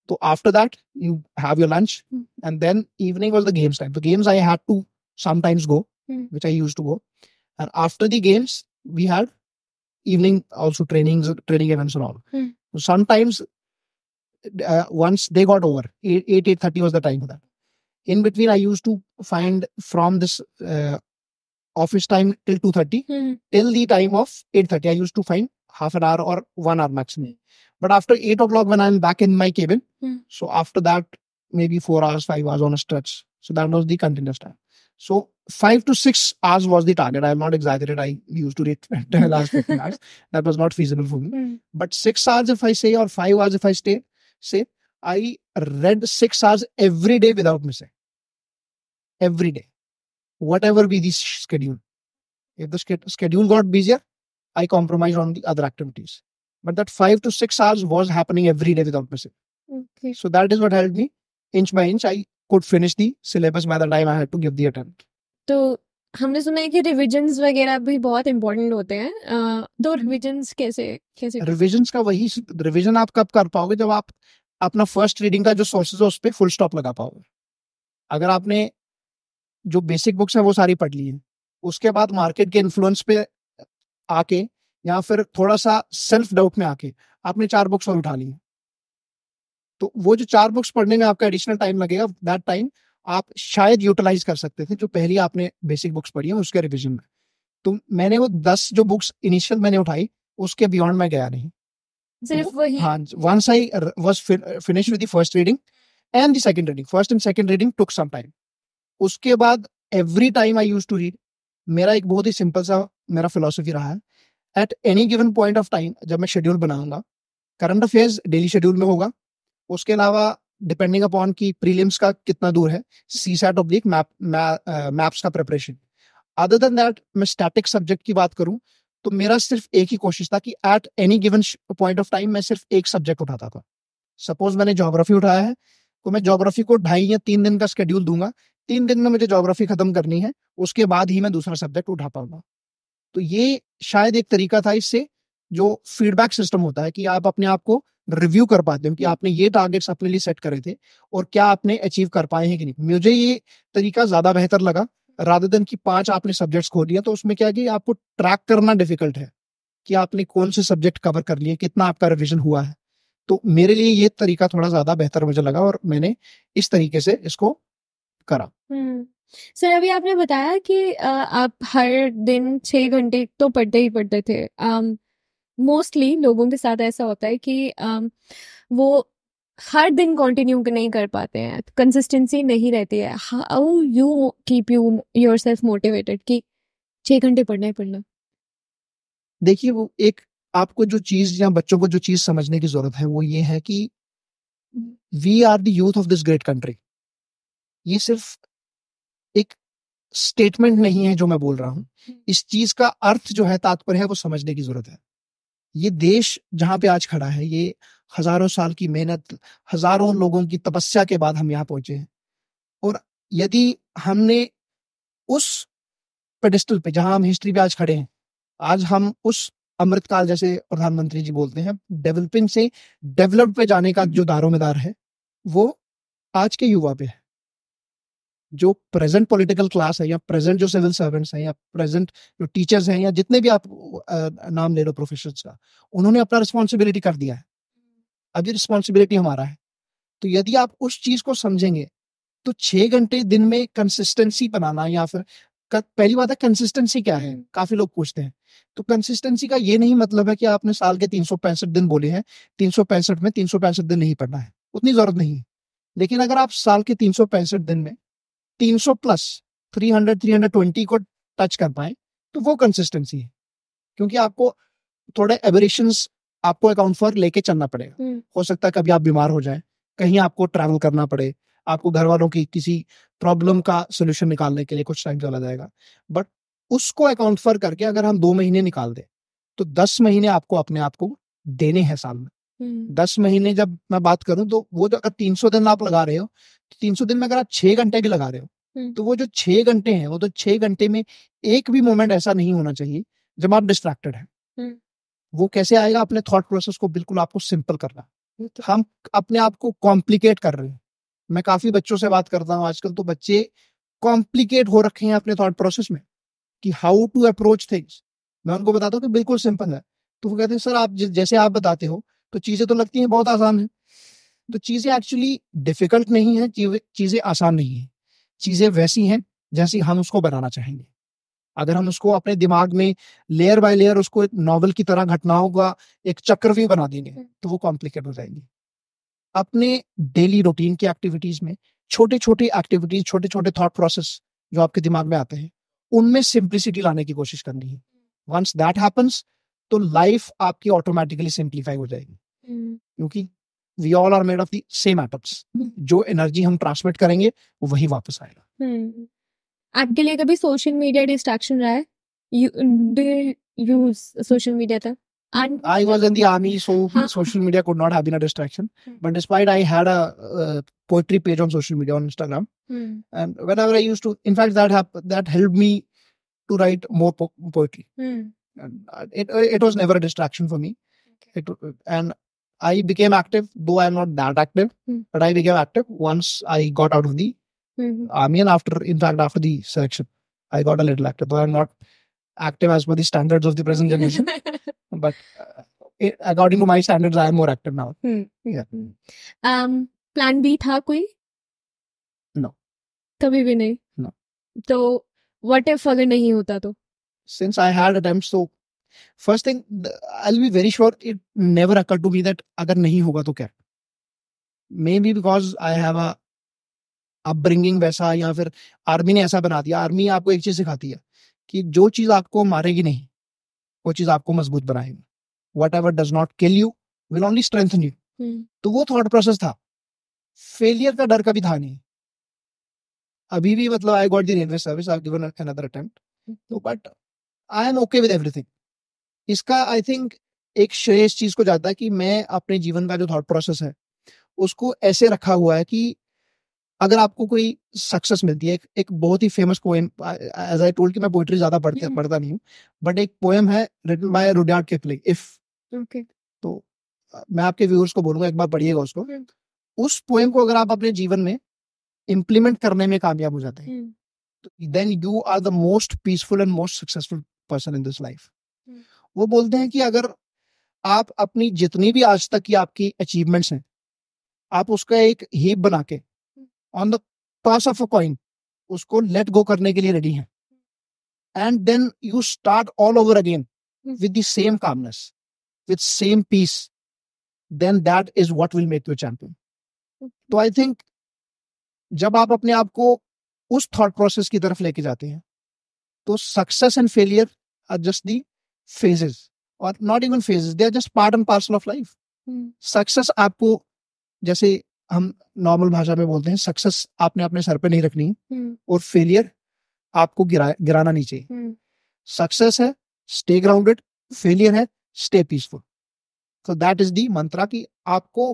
So after that you have your lunch, and then evening was the games time. The games I had to sometimes go, which I used to go, and after the games we had evening also training events and all. Sometimes once they got over, 8:30 was the time for that. In between, I used to find from this office time till 2:30 till the time of 8:30. I used to find half an hour or 1 hour maximum. But after 8 o'clock, when I'm back in my cabin, so after that, maybe 4 hours, 5 hours on a stretch. So that was the continuous time. So 5 to 6 hours was the target. I am not exaggerated. I used to read 12 hours, 15 hours. That was not feasible for me. But 6 hours if I say, or 5 hours if I say, I read 6 hours every day without missing. Every day. Whatever be the schedule. If the schedule got busier, I compromised on the other activities. But that 5 to 6 hours was happening every day without missing. Okay. So that is what helped me. Inch by inch, I could finish the syllabus by the time I had to give the attempt. तो हमने सुना है कि revisions वगैरह भी बहुत important होते हैं. तो रिविजन्स कैसे रिविजन्स का वही रिविजन आप कब कर पाओगे जब आप अपना फर्स्ट रीडिंग का जो सोर्सेज है उस पर फुल स्टॉप लगा पाओगे. अगर आपने जो बेसिक बुक्स है वो सारी पढ़ ली है, उसके बाद मार्केट के इन्फ्लुएंस पे आके या फिर थोड़ा सा सेल्फ डाउट में आके आपने 4 बुक्स और उठा ली, तो वो जो 4 बुक्स पढ़ने में आपका एडिशनल टाइम लगेगा, दैट टाइम आप शायद यूटिलाइज कर सकते थे जो पहले आपने बेसिक बुक्स पढ़ी है उसके रिविजन में. तो मैंने वो 10 जो बुक्स इनिशियल मैंने उठाई उसके बियॉन्ड मैं गया नहीं. सिर्फ वही. हाँ, once I was finished with the first reading and the second reading, first and second reading took some time. उसके बाद every time I used to read. मेरा एक बहुत ही सिंपल सा मेरा फिलॉसफी रहा है. At any given point of time जब मैं शेड्यूल बनाऊंगा, करंट अफेयर्स डेली शेड्यूल में होगा, उसके अलावा डिपेंडिंग अपॉन की प्रीलिम्स का कितना दूर है, सीसैट ऑब्लिक मैप्स का प्रिपरेशन. अदर देन दैट, मैं स्टैटिक सब्जेक्ट की बात करूं तो मेरा सिर्फ एक ही कोशिश था कि at any given point of time मैं सिर्फ एक सब्जेक्ट उठाता था. सपोज मैंने ज्योग्राफी उठाया है तो मैं ज्योग्राफी को 2.5 या 3 दिन का स्केड्यूल दूंगा. 3 दिन में मुझे ज्योग्राफी खत्म करनी है, उसके बाद ही मैं दूसरा सब्जेक्ट उठा पाऊंगा. तो ये शायद एक तरीका था इससे जो फीडबैक सिस्टम होता है कि आप अपने आप को रिव्यू कर पाते हो कि आपने ये टारगेट्स अपने लिए सेट करे थे और क्या आपने अचीव कर पाए हैं कि नहीं. मुझे ये तरीका ज्यादा बेहतर लगा रादर देन कि 5 आपने सब्जेक्ट्स खोल लिया तो उसमें क्या है कि आपको ट्रैक करना डिफिकल्ट है कि आपने कौन से सब्जेक्ट कवर कर लिए, कितना आपका रिविजन हुआ है. तो मेरे लिए ये तरीका थोड़ा ज्यादा बेहतर मुझे लगा और मैंने इस तरीके से इसको करा. सर, अभी आपने बताया कि आप हर दिन 6 घंटे तो पढ़ते ही पढ़ते थे. मोस्टली लोगों के साथ ऐसा होता है कि वो हर दिन कंटिन्यू नहीं कर पाते हैं, कंसिस्टेंसी नहीं रहती है. How you keep yourself motivated कि 6 घंटे पढ़ना ही पढ़ना? देखिए, वो एक आपको जो चीज या बच्चों को जो चीज समझने की जरूरत है वो ये है कि we are the youth of this great country. ये सिर्फ एक स्टेटमेंट नहीं है जो मैं बोल रहा हूं. इस चीज का अर्थ जो है, तात्पर्य है, वो समझने की जरूरत है. ये देश जहां पे आज खड़ा है, ये हजारों साल की मेहनत, हजारों लोगों की तपस्या के बाद हम यहाँ पहुंचे हैं. और यदि हमने उस पेडिस्टल पे जहां हम हिस्ट्री पे आज खड़े हैं, आज हम उस अमृतकाल जैसे प्रधानमंत्री जी बोलते हैं, डेवलपिंग से डेवलप्ड पे जाने का जो दारोमदार है वो आज के युवा पे है. जो प्रेजेंट पॉलिटिकल क्लास है या प्रेजेंट जो सिविल सर्वेंट्स हैं या प्रेजेंट जो टीचर्स हैं या जितने भी आप नाम ले लो प्रोफेशंस का, उन्होंने अपना रिस्पॉन्सिबिलिटी कर दिया है. अब ये रिस्पॉन्सिबिलिटी हमारा है. तो यदि आप उस चीज को समझेंगे तो 6 घंटे दिन में कंसिस्टेंसी बनाना, या फिर पहली बात है कंसिस्टेंसी क्या है, काफी लोग पूछते हैं. तो कंसिस्टेंसी का ये नहीं मतलब है कि आपने साल के 365 दिन बोले हैं, 365 में 365 दिन नहीं पढ़ना है, उतनी जरूरत नहीं है. लेकिन अगर आप साल के 365 दिन में 300 प्लस 320 को टच कर पाए तो वो कंसिस्टेंसी है. क्योंकि आपको थोड़े एबरेशंस आपको अकाउंट फॉर लेके चलना पड़ेगा. हो सकता है कभी आप बीमार हो जाए, कहीं आपको ट्रैवल करना पड़े, आपको घर वालों की किसी प्रॉब्लम का सोल्यूशन निकालने के लिए कुछ टाइम चला जाएगा. बट उसको अकाउंट फॉर करके अगर हम 2 महीने निकाल दें तो 10 महीने आपको अपने आप को देने हैं साल में. 10 महीने जब मैं बात करूं तो वो जो अगर 300 दिन आप लगा रहे हो, 300 दिन में अगर आप 6 घंटे भी लगा रहे हो तो वो जो 6 घंटे हैं वो तो 6 घंटे में एक भी मोमेंट ऐसा नहीं होना चाहिए जब आप डिस्ट्रैक्टेड हैं. वो कैसे आएगा? अपने थॉट प्रोसेस को बिल्कुल आपको सिंपल करना. हम अपने आप को कॉम्प्लिकेट कर रहे हैं. मैं काफी बच्चों से बात करता हूँ आजकल, तो बच्चे कॉम्प्लिकेट हो रखे हैं अपने थॉट प्रोसेस में कि हाउ टू अप्रोच थिंग्स. मैं उनको बताता हूँ कि बिल्कुल सिंपल है, तो वो कहते हैं सर आप जैसे आप बताते हो तो चीजें तो लगती हैं बहुत आसान है. तो चीजें एक्चुअली डिफिकल्ट नहीं है, चीजें आसान नहीं है, चीजें वैसी हैं जैसी हम उसको बनाना चाहेंगे। अगर हम उसको अपने दिमाग में लेयर बाय लेयर उसको एक नॉवल की तरह घटनाओं का एक चक्रव्यूह बना देंगे तो वो कॉम्प्लिकेट हो जाएंगी। अपने डेली रूटीन की एक्टिविटीज में छोटे छोटे एक्टिविटीज, छोटे छोटे थॉट प्रोसेस जो आपके दिमाग में आते हैं, उनमें सिंप्लिसिटी लाने की कोशिश करनी है। वंस दैट हैपेंस तो लाइफ आपकी ऑटोमेटिकली सिंप्लीफाई हो जाएगी, क्योंकि we all are made of the same atoms. जो एनर्जी हम ट्रांसमिट करेंगे वो वही वापस आएगा। आपके लिए कभी सोशल मीडिया डिस्ट्रैक्शन रहा है? Do you use social media था? And I was in the army, so social media could not have been a distraction. But despite I had a poetry page on social media on Instagram, and whenever I used to, in fact, that helped me to write more poetry. And it was never a distraction for me. And I became active, though I am not that active, but I became active once I got out of the army, and after the selection, I got a little active. Though I'm not active as per the standards of the present generation, but according to my standards, I am more active now. Yeah. Plan B था कोई? No. कभी भी नहीं? No. तो what if अगर नहीं होता तो? Since I had attempts, so first thing, I'll be very sure it never occurred to me that अगर नहीं होगा तो क्या? Maybe because I have a upbringing वैसा, या फिर आर्मी ने ऐसा बना दिया। आर्मी आपको एक चीज सिखाती है कि जो चीज आपको मारेगी नहीं वो चीज आपको मजबूत बनाएगी। Whatever does not kill you will only strengthen you. तो वो थॉट प्रोसेस था। फेलियर का डर कभी था नहीं। अभी भी मतलब I got the railway service, I have given another attempt, तो but I am okay with everything. इसका आई थिंक एक श्रेय इस चीज को जाता है कि मैं अपने जीवन का जो थॉट प्रोसेस है उसको ऐसे रखा हुआ है कि अगर आपको कोई सक्सेस मिलती है, एक बहुत ही famous poem, as I told कि मैं पोएट्री ज्यादा पढ़ता नहीं हूँ, बट एक पोएम है written by Rudyard Kipling, if. तो मैं आपके व्यूअर्स को बोलूंगा एक बार पढ़िएगा उसको। उस पोएम को अगर आप अपने जीवन में इम्प्लीमेंट करने में कामयाब हो जाते हैं तो then you are the most peaceful and most successful person in this life. वो बोलते हैं कि अगर आप अपनी जितनी भी आज तक की आपकी अचीवमेंट्स हैं, आप उसका एक हीप बना के on the toss of a coin उसको लेट गो करने के लिए रेडी हैं, and then you start all over again with the same calmness, with same peace, then that is what will make you champion. तो I think जब आप अपने आप को उस थॉट प्रोसेस की तरफ लेके जाते हैं तो success and failure are just the phases, or not even phases, they are just part and parcel of life. Success आपको, जैसे हम नॉर्मल भाषा में बोलते हैं, सक्सेस आपने अपने सर पे नहीं रखनी है और फेलियर आपको गिराना नहीं चाहिए। सक्सेस है स्टे ग्राउंडेड, फेलियर है स्टे पीसफुल। तो दैट इज दी मंत्रा कि आपको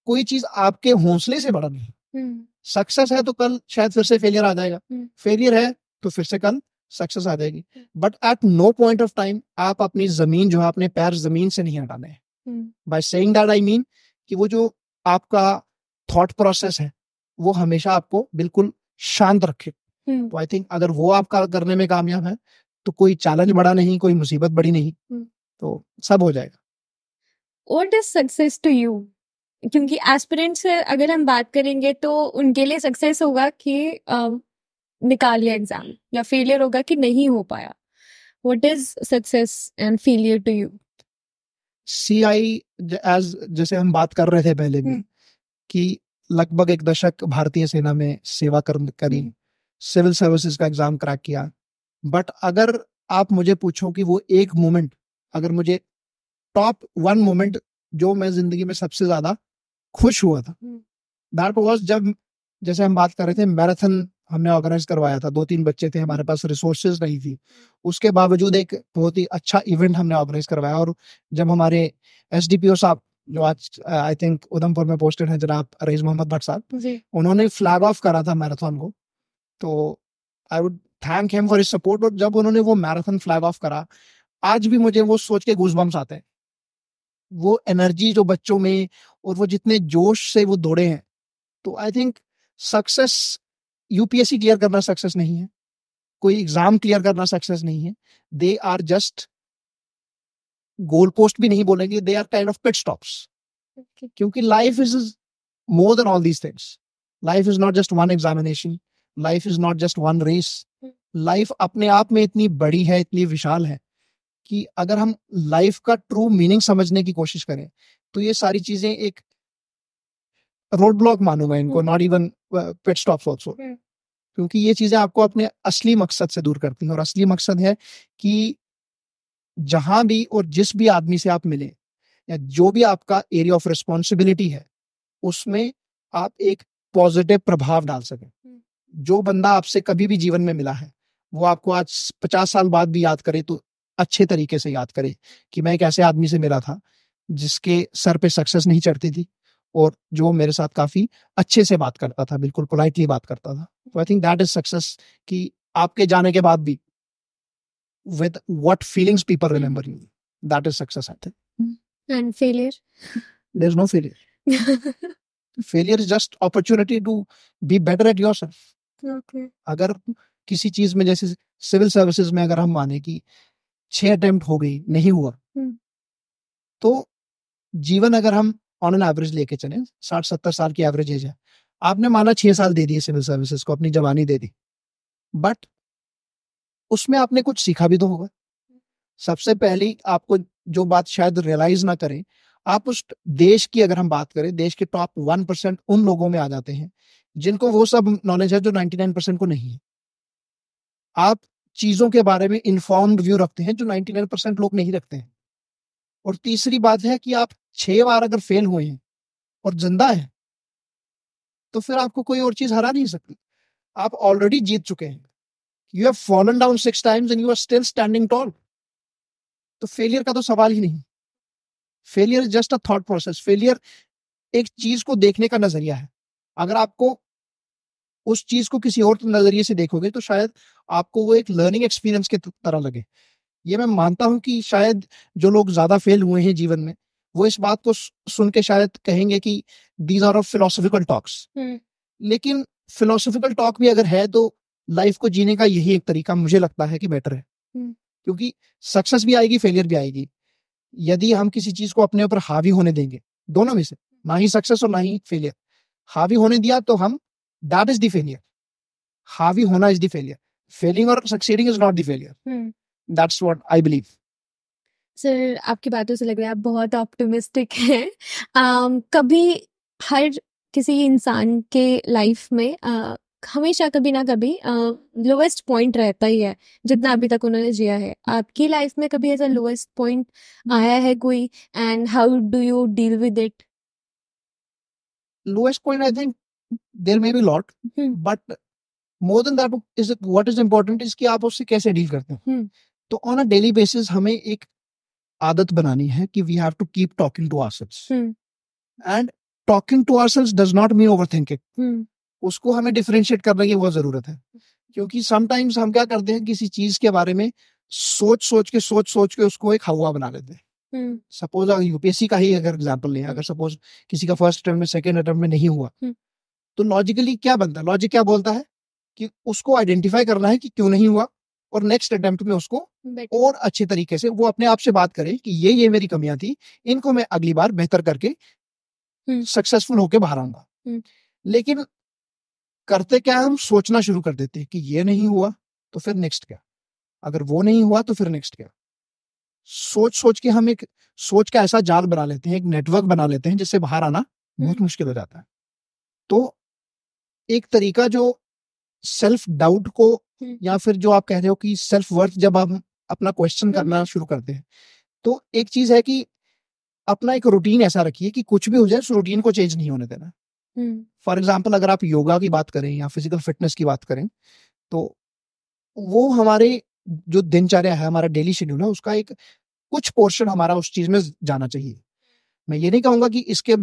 कोई चीज आपके हौसले से बड़ा नहीं। सक्सेस है तो कल शायद फिर से फेलियर आ जाएगा, फेलियर है तो फिर से कल सक्सेस आ जाएगी, but at no point of time आप अपनी जमीन जो है, अपने पैर जमीन से नहीं हटाने हैं। By saying that I mean कि वो जो आपका थॉट प्रोसेस है वो हमेशा आपको बिल्कुल शांत रखे। तो आई थिंक अगर वो आपका करने में कामयाब है तो कोई चैलेंज बड़ा नहीं, कोई मुसीबत बड़ी नहीं, तो सब हो जाएगा। What is success to you? क्योंकि एस्पिरेंट से अगर हम बात करेंगे तो उनके लिए सक्सेस होगा कि निकाल लिया एग्जाम, या फेलियर होगा कि नहीं हो पाया। What is success and failure to you? जैसे हम बात कर रहे थे पहले भी कि लगभग 1 दशक भारतीय सेना में सेवा करी, सिविल सर्विसेज का एग्जाम क्रैक किया, बट अगर आप मुझे पूछो कि वो एक मोमेंट, अगर मुझे टॉप 1 मोमेंट जो मैं जिंदगी में सबसे ज्यादा खुश हुआ था, दैट वाज जब, जैसे हम बात कर रहे थे, मैराथन हमने ऑर्गेनाइज करवाया था। 2-3 बच्चे थे, हमारे पास रिसोर्सेज नहीं थी, उसके बावजूद एक बहुत ही अच्छा इवेंट हमने ऑर्गेनाइज करवाया। और जब हमारे एसडीपीओ साहब, जो आज आई थिंक उधमपुर में पोस्टेड हैं, जनाब रईस मोहम्मद भट्ट साहब, उन्होंने फ्लैग ऑफ करा था मैराथन को, तो I would thank him for his support. और जब उन्होंने वो मैराथन फ्लैग ऑफ करा, आज भी मुझे वो सोच के गूज़बम्स आते हैं, वो एनर्जी जो बच्चों में और वो जितने जोश से वो दौड़े हैं। तो I think success, UPSC clear करना सक्सेस नहीं है, कोई एग्जाम क्लियर करना सक्सेस नहीं है, they are just goal post भी नहीं बोलेंगे, they are kind of pit stops. क्योंकि life is more than all these things. Life is not just one examination. Life is not just one race. Life अपने आप में इतनी बड़ी है, इतनी विशाल है कि अगर हम लाइफ का ट्रू मीनिंग समझने की कोशिश करें तो ये सारी चीजें एक रोड ब्लॉक मानूंगा इनको, not even pit stops also, क्योंकि ये चीजें आपको अपने असली मकसद से दूर करती हैं। और असली मकसद है कि जहां भी और जिस भी आदमी से आप मिले या जो भी आपका एरिया ऑफ रिस्पॉन्सिबिलिटी है उसमें आप एक पॉजिटिव प्रभाव डाल सकें। जो बंदा आपसे कभी भी जीवन में मिला है वो आपको आज 50 साल बाद भी याद करे तो अच्छे तरीके से याद करे कि मैं एक ऐसे आदमी से मिला था जिसके सर पे सक्सेस नहीं चढ़ती थी और जो मेरे साथ काफी अच्छे से बात करता था, बिल्कुल पोलाइटली बात करता था। तो I think that is success, कि आपके जाने के बाद भी with what feelings people remember you, that is success, I think. And failure? There's no failure. Failure is just opportunity to be better at yourself. Okay. अगर किसी चीज में, जैसे सिविल सर्विसेज में अगर हम माने कि 6 अटेम्प्ट हो गई, नहीं हुआ, तो जीवन अगर हम ऑन एन एवरेज लेके चले, 60-70 साल की एवरेज एज है, आपने माना 6 साल दे दिए सिविल सर्विसेज को, अपनी जवानी दे दी, बट उसमें आपने कुछ सीखा भी तो होगा। सबसे पहली आपको जो बात शायद रियलाइज ना करें, आप उस देश की अगर हम बात करें, देश के टॉप 1% उन लोगों में आ जाते हैं जिनको वो सब नॉलेज है जो 99% को नहीं है। आप चीजों के बारे में इन्फॉर्म्ड व्यू रखते हैं जो 99% लोग नहीं रखते हैं। और तीसरी बात है कि आप 6 बार अगर फेल हुए हैं और जिंदा है तो फिर आपको कोई और चीज हरा नहीं सकती। आप ऑलरेडी जीत चुके हैं। You have fallen down 6 times and you are still standing tall. तो फेलियर का तो सवाल ही नहीं। Failure is just a thought process. Failure एक चीज को देखने का नजरिया है। अगर आपको उस चीज को किसी और नजरिए से देखोगे तो शायद आपको वो एक लर्निंग एक्सपीरियंस की तरह लगे। ये मैं मानता हूं कि शायद जो लोग ज्यादा फेल हुए हैं जीवन में, वो इस बात को सुन के शायद कहेंगे कि these are of philosophical talks. लेकिन फिलोसॉफिकल टॉक भी अगर है तो लाइफ को जीने का यही एक तरीका मुझे लगता है कि बेटर है। क्योंकि सक्सेस भी आएगी, फेलियर भी आएगी। यदि हम किसी चीज को अपने ऊपर हावी होने देंगे, दोनों में से, ना ही सक्सेस और ना ही फेलियर, हावी होने दिया तो हम, दैट इज द फेलियर। हावी होना इज द फेलियर। फेलिंग और succeeding is not the failure. That's what I believe. Sir, आपकी बातों से लग रहा है आप बहुत ऑप्टिमिस्टिक हैं। कभी हर किसी इंसान के लाइफ में हमेशा कभी ना कभी लोएस्ट पॉइंट रहता ही है, जितना अभी तक उन्होंने जिया है। आपकी लाइफ में कभी ऐसा लोएस्ट पॉइंट आया है कोई, and how do you deal with it? Lowest point, I think there may be a lot, but more than that is what is important is कि आप उससे कैसे डील करते हैं। तो ऑन अ डेली बेसिस हमें एक आदत बनानी है कि we have to keep talking to ourselves, and talking to ourselves does not mean overthinking. उसको हमें डिफरेंशिएट करने की बहुत जरूरत है। क्योंकि समटाइम्स हम क्या करते हैं, किसी चीज के बारे में सोच सोच के उसको एक हवा बना लेते हैं। सपोज अगर यूपीएससी का ही अगर एग्जांपल लें, अगर सपोज किसी का फर्स्ट अटेम्प्ट में, सेकंड अटेम्प्ट में नहीं हुआ, तो लॉजिकली क्या बनता है? लॉजिक क्या बोलता है कि उसको आइडेंटिफाई करना है कि क्यों नहीं हुआ, और नेक्स्ट अटेम्प्ट में उसको और अच्छे तरीके से वो अपने आप से बात करे कि ये मेरी कमियां थी, इनको मैं अगली बार बेहतर करके सक्सेसफुल होके बाहर आऊंगा। लेकिन करते क्या, हम सोचना शुरू कर देते हैं कि ये नहीं हुआ तो फिर नेक्स्ट क्या, अगर वो नहीं हुआ तो फिर नेक्स्ट क्या। सोच के हम एक सोच का ऐसा जाल बना लेते हैं, एक नेटवर्क बना लेते हैं, जिससे बाहर आना बहुत मुश्किल हो जाता है। तो एक तरीका जो सेल्फ डाउट को, या फिर जो आप कह रहे हो कि सेल्फ वर्थ, जब हम अपना क्वेश्चन करना शुरू करते हैं, तो एक चीज है कि अपना एक रूटीन ऐसा रखिए कि कुछ भी हो जाए उस रूटीन को चेंज नहीं होने देना। फॉर एग्जाम्पल, अगर आप योगा की बात करें या फिजिकल फिटनेस की बात करें, तो वो हमारे जो दिनचर्या है, हमारा डेली शेड्यूल है, उसका एक कुछ पोर्शन हमारा उस चीज में जाना चाहिए। मैं ये नहीं कहूंगा कि इसके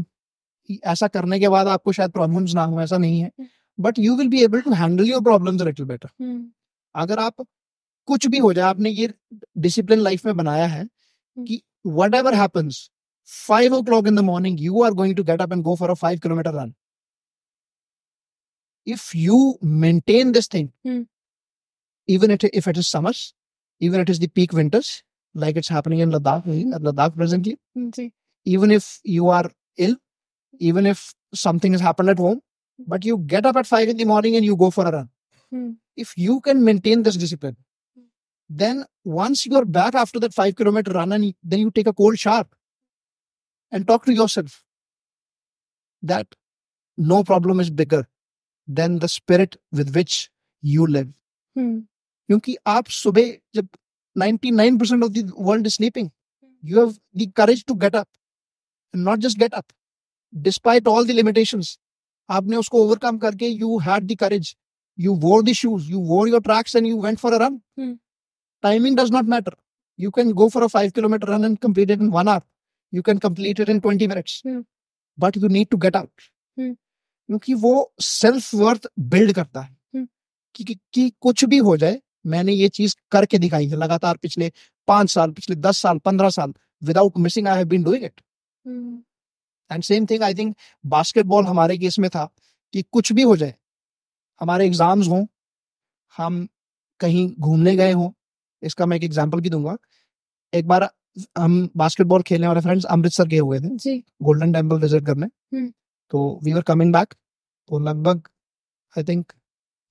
ऐसा करने के बाद आपको शायद प्रॉब्लम्स ना हो, ऐसा नहीं है, but you will be able to handle your problems little better. अगर आप कुछ भी हो जाए, आपने ये डिसिप्लिन लाइफ में बनाया है कि whatever happens, 5 o'clock in the morning, you are going to get up and go for a 5 kilometer run. If you maintain this thing, even if it is summers, even it is the peak winters, like it's happening in Ladakh presently, even if you are ill, even if something has happened at home, but you get up at 5 in the morning and you go for a run. If you can maintain this discipline, then once you're back after that 5-kilometer run, and then you take a cold shower and talk to yourself that no problem is bigger than the spirit with which you live. क्योंकि आप सुबह जब 99% of the world is sleeping, you have the courage to get up, and not just get up, despite all the limitations. आपने उसको overcome करके you had the courage, you wore the shoes, you wore your tracks, and you went for a run. Timing does not matter. You can go for a 5-kilometer run and complete it in 1 hour. You can complete it in 20 minutes. But you need to get out. क्योंकि वो self worth build करता है कि कुछ भी हो जाए, मैंने ये चीज करके दिखाई है लगातार पिछले 5 साल, पिछले 10 साल, 15 साल, without missing I have been doing it. And same thing I think basketball हमारे केस में था कि कुछ भी हो जाए, हमारे एग्जाम्स हों, हम कहीं घूमने गए हों. इसका मैं एक एग्जांपल भी दूंगा. एक बार हम बास्केटबॉल खेलने वाले फ्रेंड्स अमृतसर गए हुए थे गोल्डन टेम्पल विजिट करने. तो वी वर कमिंग बैक. तो लगभग आई थिंक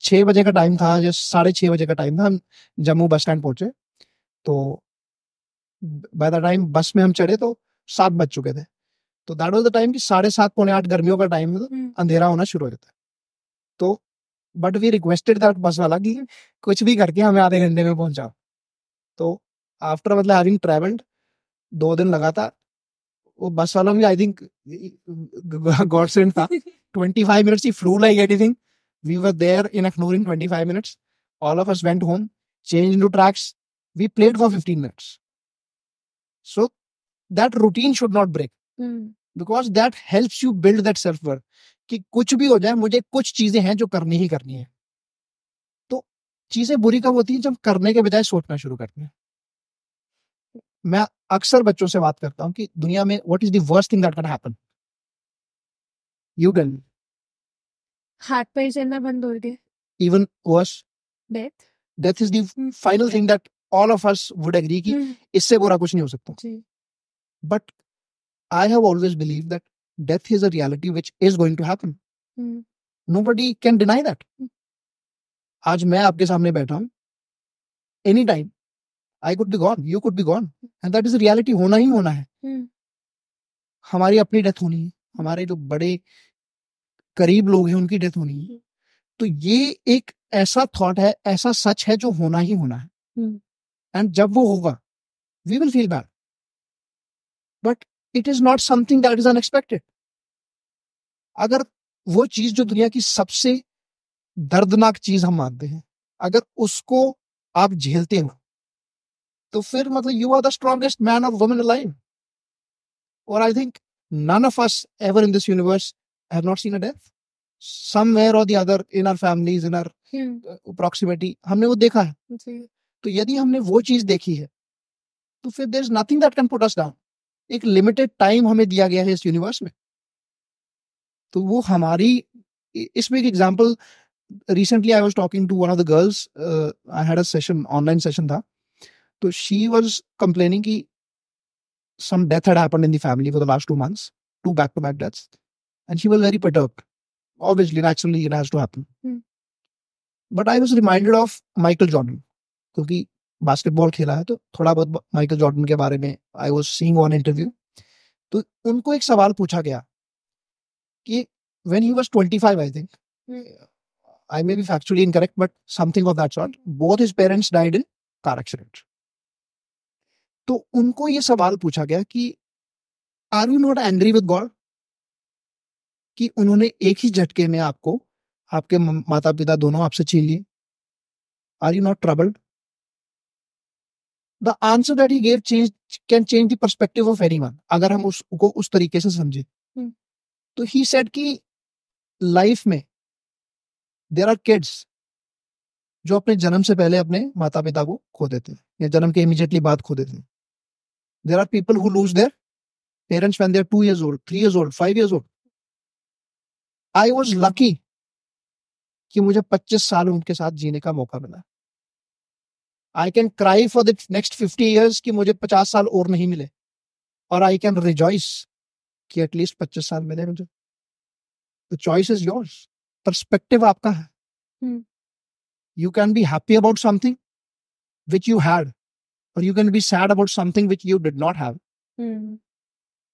6 बजे का टाइम था, या 6:30 बजे का टाइम था. हम जम्मू बस स्टैंड पहुंचे. तो बाय द टाइम बस में हम चढ़े तो 7 बज चुके थे. तो दैट वाज द टाइम कि 7:30 पौने 8 गर्मियों का टाइम है, तो अंधेरा होना शुरू हो जाता है. तो बट वी रिक्वेस्टेड दैट बस वाला कि कुछ भी करके हमें आधे घंटे में पहुंचाओ. तो आफ्टर मतलब हैविंग ट्रैवल्ड 2 दिन लगातार, वो बस वाला भी आई थिंक गॉड सेंड था. 25 minutes he flew like anything. We were there in Aknoor in 25 minutes. All of us went home, changed into tracks. We played for 15 minutes. So that routine should not break. Because that helps you build that self-worth. कि कुछ भी हो जाए, मुझे कुछ चीजें हैं जो करनी ही करनी है. तो चीजें बुरी कब होती हैं? जब करने के बजाय सोचना शुरू करते हैं. मैं अक्सर बच्चों से बात करता हूँ कि दुनिया में what is the worst thing that can happen? You can. Heart पे चलना बंद हो गया. Even worse. Death. Death is the final thing that all of us would agree कि इससे बुरा कुछ नहीं हो सकता. But I have always believed that death is a reality which is going to happen. Nobody can deny that. आज मैं आपके सामने बैठा हूँ. Any time I could be gone, you could be gone, and that is a reality. होना ही होना है. हमारी अपनी डेथ होनी है, हमारे जो बड़े करीब लोग हैं उनकी डेथ होनी है. तो ये एक ऐसा थॉट है, ऐसा सच है जो होना ही होना है. एंड जब वो होगा, we will feel bad, but it is not something that is unexpected. अगर वो चीज जो दुनिया की सबसे दर्दनाक चीज हम मानते हैं, अगर उसको आप झेलते हो, तो फिर मतलब you are the strongest man और वुमन अलाइव. और I think none of us ever in this universe have not seen a death. Somewhere or the other in our families, in our proximity, हमने वो देखा है. तो यदि हमने वो चीज देखी है, तो फिर there is nothing that can put us down. एक लिमिटेड टाइम हमें दिया गया है इस यूनिवर्स में. तो वो हमारी, इसमें एक example, recently I was talking to one of the girls. I had a session, online session था. तो शी वाज कंप्लेनिंग कि some death had happened in the family for the last 2 months, 2 back-to-back deaths, and she was very perturbed. Obviously, naturally, it has to happen. But I was reminded of Michael Jordan, क्योंकि basketball खेला है, तो थोड़ा बहुत Michael Jordan के बारे में I was seeing one interview. तो उनको एक सवाल पूछा गया कि when he was 25, I think, I may be factually incorrect, but something of that sort, both his parents died in car accident. तो उनको ये सवाल पूछा गया कि are you not angry with God, कि उन्होंने एक ही झटके में आपको, आपके माता पिता दोनों आपसे छीन लिए. Are you not troubled? The answer that he gave can change the perspective of anyone, अगर हम उसको उस तरीके से समझे. तो ही सेड कि लाइफ में देयर आर किड्स जो अपने जन्म से पहले अपने माता पिता को खो देते हैं, या जन्म के इमीडिएटली बाद खो देते हैं. There are people who lose their parents when they are 2 years old, 3 years old, 5 years old. I was lucky कि मुझे 25 साल उनके साथ जीने का मौका मिला. I can cry for the next 50 years कि मुझे 50 साल और नहीं मिले, और I can rejoice कि at least 25 साल मिले मुझे. The choice is yours, perspective आपका है। You can be happy about something which you had, और you can be sad about something which you did not have.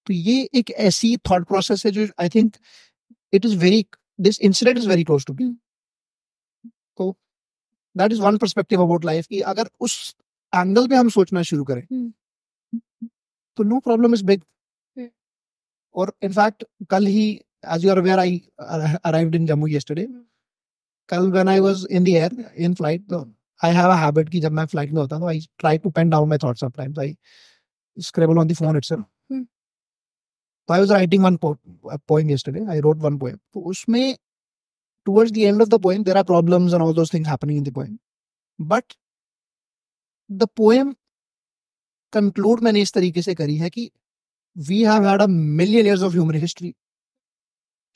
तो ये एक ऐसी थॉट प्रोसेस है जो I think it is very, this incident is very close to me. तो that is one perspective about life, कि अगर उस एंगल पे हम सोचना शुरू करें तो नो प्रॉब्लम इज बिग। और इनफैक्ट कल ही, as you are aware, I arrived in Jammu yesterday. कल when I was in the air in flight, तो आई हैव अ हैबिट कि जब मैं फ्लाइट में होता हूं तो I try to pen down my thoughts sometimes, I scribble on the phone itself. So I was writing one poem yesterday. I wrote one poem. तो उसमें towards the end of the poem there are problems and all those things happening in the poem. But the poem conclude मैंने इस तरीके से करी है कि we have had a million years of human history.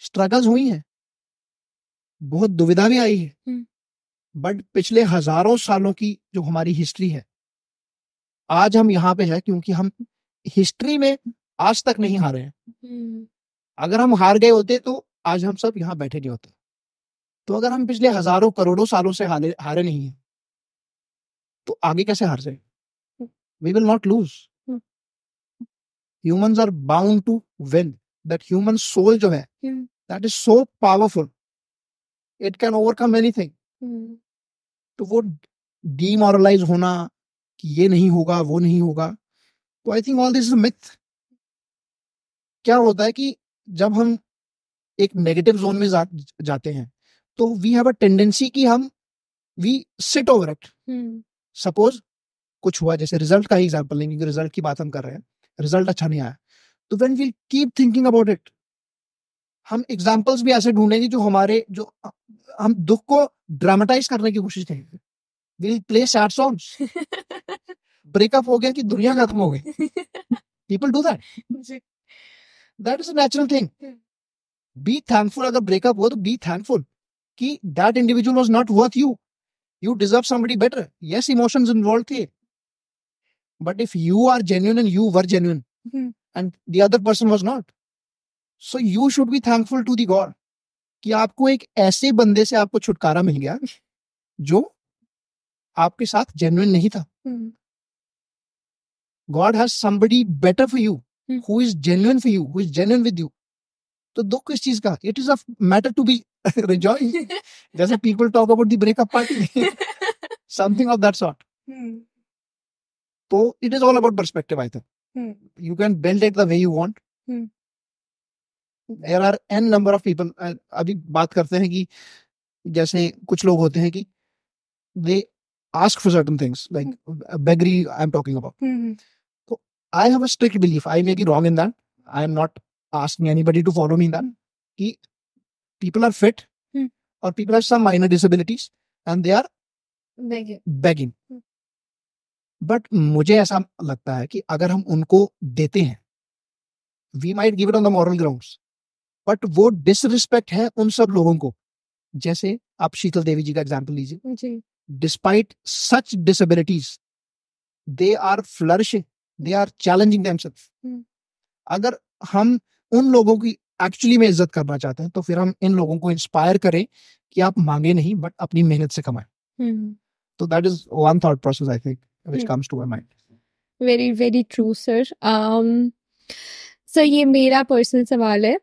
Struggles हुई हैं, बहुत दुविधा भी आई है, बट पिछले हजारों सालों की जो हमारी हिस्ट्री है, आज हम यहाँ पे है क्योंकि हम हिस्ट्री में आज तक नहीं हारे हैं। अगर हम हार गए होते तो आज हम सब यहाँ बैठे नहीं होते। तो अगर हम पिछले हजारों करोड़ों सालों से हारे नहीं हैं तो आगे कैसे हार जाए? We will not lose. Humans are bound to win. That human soul जो है, that is so powerful, it can overcome anything. तो वो डीमोरलाइज होना कि ये नहीं होगा, वो नहीं होगा, तो I think all this is myth. क्या होता है कि जब हम एक नेगेटिव जोन में जाते हैं तो वी हैव अ टेंडेंसी कि हम we sit over it. Suppose कुछ हुआ, जैसे रिजल्ट का ही एग्जांपल लेंगे कि रिजल्ट की बात हम कर रहे हैं, रिजल्ट अच्छा नहीं आया, तो when we keep thinking about it, हम एग्जांपल्स भी ऐसे ढूंढेंगे जो हमारे, जो हम दुख को ड्रामेटाइज करने की कोशिश करेंगे। Will play sad songs. Breakup हो गया कि दुनिया खत्म हो गई। People do that. That is a natural thing. Be thankful. अगर ब्रेकअप हुआ तो बी थैंकफुल कि that individual was not worth you, you deserve somebody better. Yes, emotions involve थे, but if you are genuine and you were genuine and the other person was not, so you should be thankful to the God कि आपको एक ऐसे बंदे से आपको छुटकारा मिल गया जो आपके साथ जेन्युइन नहीं था। God has somebody better for you, who is genuine for you, who is genuine with you. तो दुख किस चीज का? It is a matter to be rejoiced. जैसे people talk about the breakup party, something of that sort. तो it is all about perspective, I think. You can bend it the way you want. There are n number of people. अभी बात करते हैं कि जैसे कुछ लोग होते हैं कि they ask for certain things, like beggary I'm talking about. I have a strict belief. I may be wrong in that. I am not asking anybody to follow me in that. कि people are fit or people have some minor disabilities and they are begging. But मुझे ऐसा लगता है कि अगर हम उनको देते हैं, we might give it on the moral grounds, but वो disrespect है उन सब लोगों को। जैसे आप शीतल देवी जी का एग्जाम्पल लीजिए। Despite such disabilities, they are flourishing. They are challenging themselves. अगर हम उन लोगों की एक्चुअली में इज्जत करना चाहते हैं तो फिर हम इन लोगों को इंस्पायर करें कि आप मांगे नहीं बट अपनी मेहनत से कमाएं। तो that is one thought process I think which comes to my mind. Very very true sir. Sir ये मेरा पर्सनल सवाल है।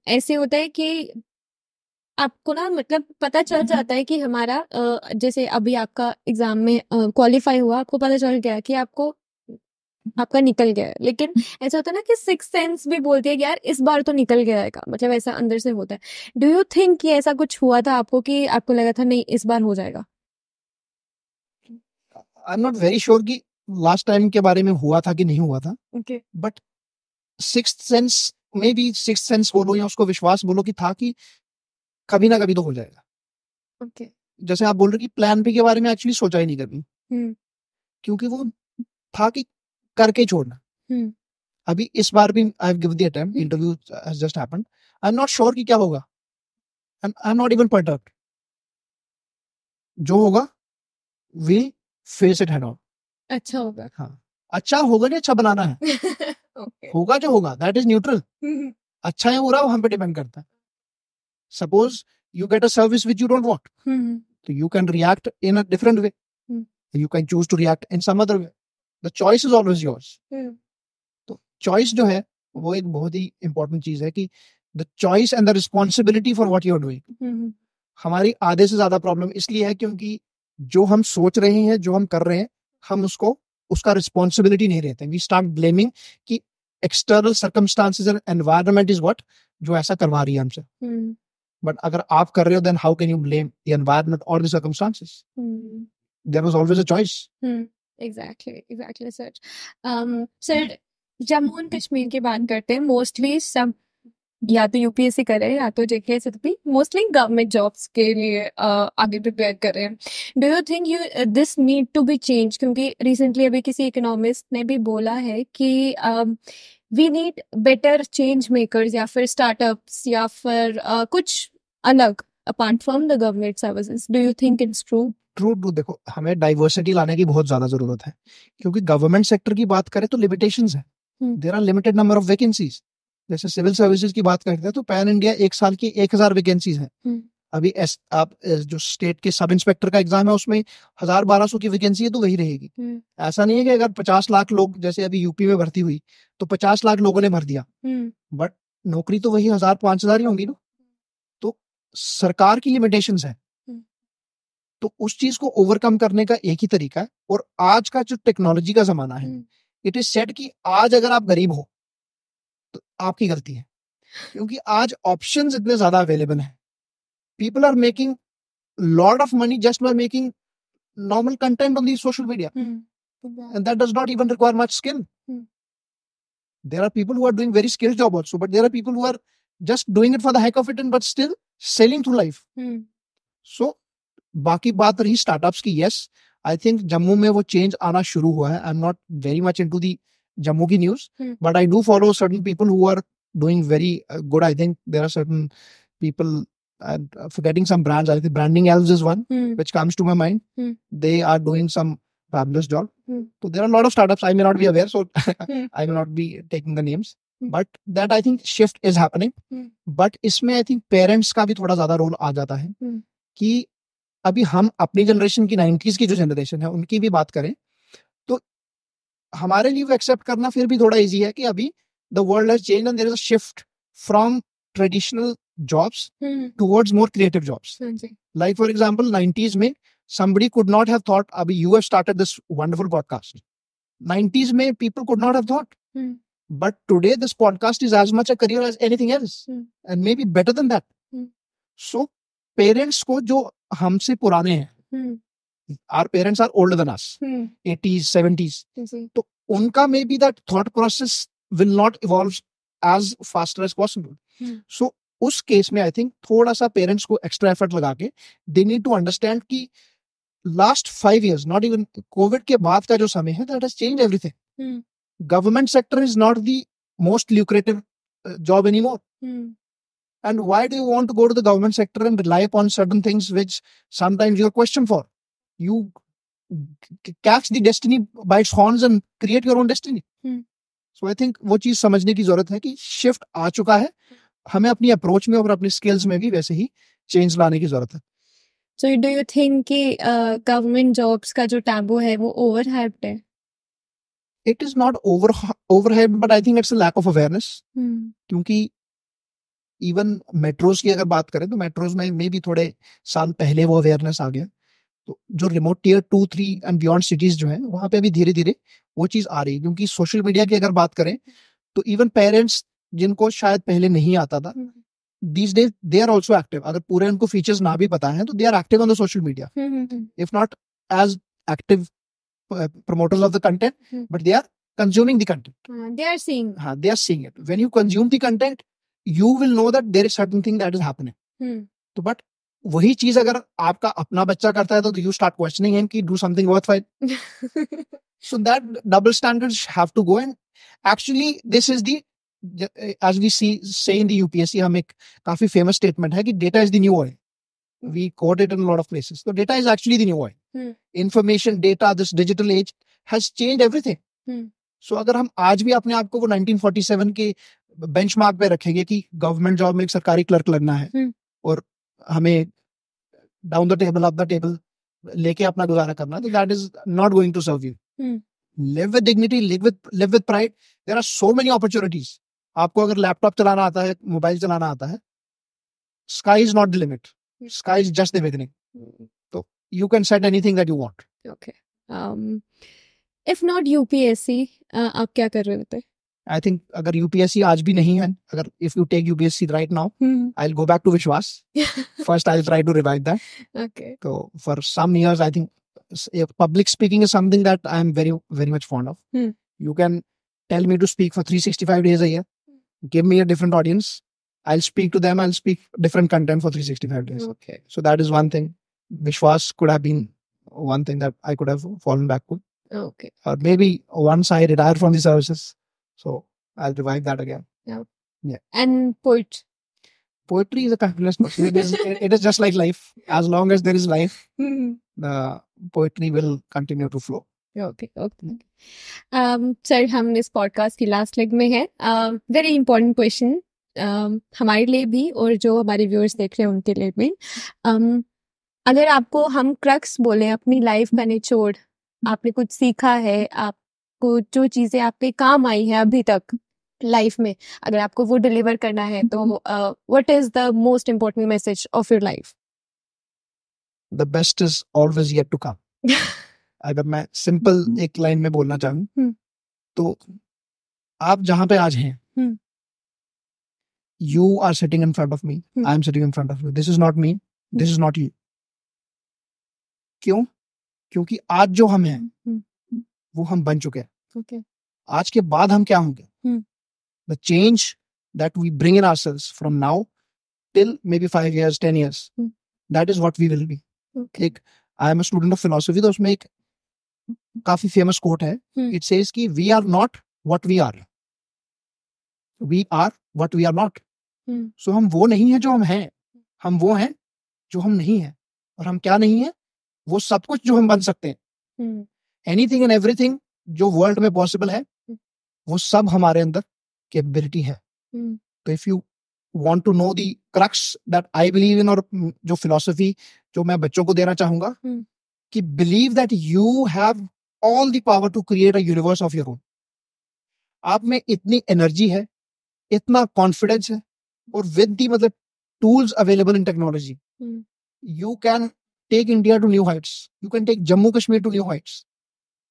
ऐसे होता है कि आपको ना मतलब पता चल जाता है कि हमारा जैसे अभी आपका एग्जाम में क्वालिफाई हुआ, आपको पता चल गया कि आपका निकल गया है, लेकिन ऐसा होता है ना कि सिक्स सेंस भी बोलती है कि यार इस बार तो निकल गया है, मतलब ऐसा अंदर से होता है। डू यू थिंक कि ऐसा कुछ हुआ था आपको कि आपको लगा था नहीं इस बार हो जाएगा? आई एम नॉट वेरी श्योर कि लास्ट टाइम के बारे में हुआ था कि नहीं हुआ था, बट सिक्स्थ सेंस में भी, सिक्स्थ सेंस बोलो या उसको विश्वास बोलो कि था कि कभी ना कभी तो हो जाएगा। जैसे आप बोल रहे कि प्लान बी के बारे में एक्चुअली सोचा ही नहीं कभी, क्योंकि वो था कि करके छोड़ना। अभी इस बार भी I have given the attempt, interview has just happened, I am not sure कि क्या होगा and I am not even perturbed. जो होगा we'll face it head on. अच्छा होगा। हाँ, अच्छा होगा नहीं अच्छा बनाना है। होगा जो होगा, दैट इज न्यूट्रल। अच्छा है बुरा वो हम पे डिपेंड करता है। Suppose you get a service which you don't want. So you can react in a different way. You can choose to react in some other way. The choice is always yours. तो choice जो है वो एक बहुत ही important चीज है कि the choice and the responsibility for what you are doing. हमारी आधे से ज्यादा प्रॉब्लम इसलिए है क्योंकि जो हम सोच रहे हैं, जो हम कर रहे हैं, हम उसका रिस्पॉन्सिबिलिटी नहीं रहते. वी स्टार्ट ब्लेमिंग कि external circumstances and environment is what जो ऐसा करवा रही है हमसे. बट अगर आप कर रहे हो then how can you blame the environment और the circumstances? There was always a choice. Exactly sir. Sir, Jammu and Kashmir की बात करते हैं. मोस्टली सब या तो यूपीएससी कर रहे हैं या तो जेके भी मोस्टली गवर्नमेंट जॉब्स के लिए आगे प्रिपेयर कर रहे हैं. Do you think this need to be change? क्योंकि रिसेंटली अभी किसी इकोनॉमिस्ट ने भी बोला है कि we need better change makers या फिर स्टार्टअप्स या फिर कुछ अलग apart from the government services. Do you think it's true? True. देखो, हमें डाइवर्सिटी लाने की बहुत ज्यादा जरूरत है क्योंकि गवर्नमेंट सेक्टर की बात करें तो लिमिटेशंस है. There are limited number of vacancies. जैसे सिविल सर्विसेज की बात करते हैं तो पैन इंडिया एक साल की 1000 वैकेंसीज हैं. अभी आप जो स्टेट के सब इंस्पेक्टर का एग्जाम है उसमें 1000-1200 की वैकेंसी है तो वही रहेगी. ऐसा नहीं है कि अगर 50 लाख लोग जैसे अभी यूपी में भर्ती हुई तो 50 लाख लोगों ने भर दिया, बट नौकरी तो वही 1000-5000 ही होंगी ना. तो सरकार की लिमिटेशंस है. तो उस चीज को ओवरकम करने का एक ही तरीका है. और आज का जो टेक्नोलॉजी का जमाना है, इट इज सेड कि आज अगर आप गरीब हो तो आपकी गलती है क्योंकि आज ऑप्शंस इतने ज्यादा अवेलेबल हैं. People are making lot of money just by making normal content on the social media. And that does not even require much skill. There are people who are doing very skilled job also, but there are people who are just doing it for the heck of it and but still selling through life. So, बाकी बात रही startups की. yes, I think Jammu में वो change आना शुरू हुआ है. I'm not very much into the Jammu की news, but I do follow certain people who are doing very good. I think there are certain people, and forgetting some brands, I think Branding Elves is one which comes to my mind. They are doing some fabulous job. So there are a lot of startups. I may not be aware, so I will not be taking the names. But that I think shift is happening. But इसमें I think parents का भी थोड़ा ज्यादा role आ जाता है कि अभी हम अपनी जनरेशन की 90s की जो जनरेशन है उनकी भी बात करें तो हमारे लिए वो एक्सेप्ट करना फिर भी थोड़ा इजी है कि अभी the world has changed and there is a shift from traditional jobs towards more creative jobs. Like for example, 90s में somebody could not have thought, abhi you have started this wonderful podcast. 90s में people could not have thought. But today this podcast is as much a career as anything else. And maybe better than that. So parents को जो हमसे पुराने हैं, our parents are older than us, 80s, 70s. तो उनका maybe that thought process will not evolve as faster as possible. So उस case में I think थोड़ा सा पेरेंट्स को एक्स्ट्रा एफर्ट लगा के दे नीड टू अंडरस्टैंड कि last 5 years, not even COVID के बाद का जो समय है, that has change everything. Government sector is not the most lucrative job anymore. And why do you want to go to the government sector and rely upon certain things which sometimes you are question for? You catch the destiny by its horns and create your own destiny. So I think वो चीज समझने की जरूरत है कि shift आ चुका है. हमें अपनी अप्रोच में और अपने स्किल्स में भी वैसे ही चेंज लाने की जरूरत है. So do you think कि गवर्नमेंट जॉब्स का जो टैबू है वो ओवर हाइप्ड है? It is not over hyped, but I think it's a lack of awareness. क्योंकि इवन मेट्रोज की अगर बात करें तो मेट्रोज में भी थोड़े साल पहले वो अवेयरनेस आ गया. तो जो remote tier 2, 3 and beyond cities जो है वहां पे अभी धीरे धीरे वो चीज आ रही है. क्योंकि सोशल मीडिया की अगर बात करें तो इवन पेरेंट्स जिनको शायद पहले नहीं आता था, these days they are also active. अगर पूरे उनको फीचर्स ना भी पता है तो they are active on the social media. If not as active promoters of the content, but they are consuming the content. They are seeing. They are seeing it. When you consume the content, you will know that there is certain thing that is happening. तो but वही चीज अगर आपका अपना बच्चा करता है तो you start questioning him कि do something worthwhile. So that double standards have to go, and actually this is the, as we say in the UPSC, हम एक काफी famous statement है कि data is the new oil. We quote it in a lot of places. So data is actually the new oil. Information, data, this digital age has changed everything. So अगर हम आज भी अपने आप को वो 1947 के बेंचमार्क पे रखेंगे कि गवर्नमेंट जॉब में एक सरकारी क्लर्क लगना है हमें down the table up the table लेके अपना गुजारा करना, तो that is not going to serve you. Live with dignity, live with pride. There are so many opportunities. आपको अगर लैपटॉप चलाना आता है, मोबाइल चलाना आता है, sky is not the limit, sky is just the beginning. तो you can set anything that you want. Okay. If not UPSC, आप क्या कर रहे होते? आई थिंक अगर यूपीएससी आज भी नहीं है, अगर if you take UPSC right now, I will go back to Vishwas. First I will try to revive that. Okay. So for some years, I think public speaking is something that I am very, very much fond of. You can tell me to speak for 365 days a year. Give me a different audience. I'll speak to them. I'll speak different content for 365 days. Okay. So that is one thing. Vishwas could have been one thing that I could have fallen back to. Okay. Or maybe once I retire from the services, so I'll revive that again. Yeah. And Poetry is a continuous process. It is just like life. As long as there is life, the poetry will continue to flow. Okay. Sir, हम इस podcast की last leg में है. Very important question हमारे लिए भी और जो हमारे व्यूअर्स देख रहे हैं उनके लिए भी. अगर आपको हम क्रक्स बोले अपनी लाइफ का निचोड़, आपने कुछ सीखा है, आपको जो चीजें आपके काम आई है अभी तक लाइफ में, अगर आपको वो डिलीवर करना है, तो what is the most important message of your life? The best is always yet to come. अगर मैं सिंपल एक लाइन में बोलना चाहूँ, तो आप जहां पे आज हैं, you are sitting in front of me, I am sitting in front of you. This is not me, this is not you. क्यों? क्योंकि आज जो हम हैं वो हम बन चुके हैं. Okay. आज के बाद हम क्या होंगे? The change that we bring in ourselves from now till maybe 5 years, 10 years, that is what we will be. Okay. I am a student of philosophy, तो उसमें एक काफी फेमस कोट है. It says कि we are not what we are. We are what we are not. So हम वो नहीं है जो हम हैं, हम वो हैं जो हम नहीं हैं. और हम क्या नहीं है? वो सब कुछ जो हम बन सकते हैं. Anything and everything जो वर्ल्ड में पॉसिबल है, वो सब हमारे अंदर कैपेबिलिटी है. तो if you want to know the crux that I believe in, और जो फिलॉसफी जो मैं बच्चों को देना चाहूंगा, कि believe that you have all the power to create a universe of your own. आप में इतनी एनर्जी है, इतना कॉन्फिडेंस है, और विद दी मतलब tools available in technology, you can take India to new heights. You can take Jammu Kashmir to new heights.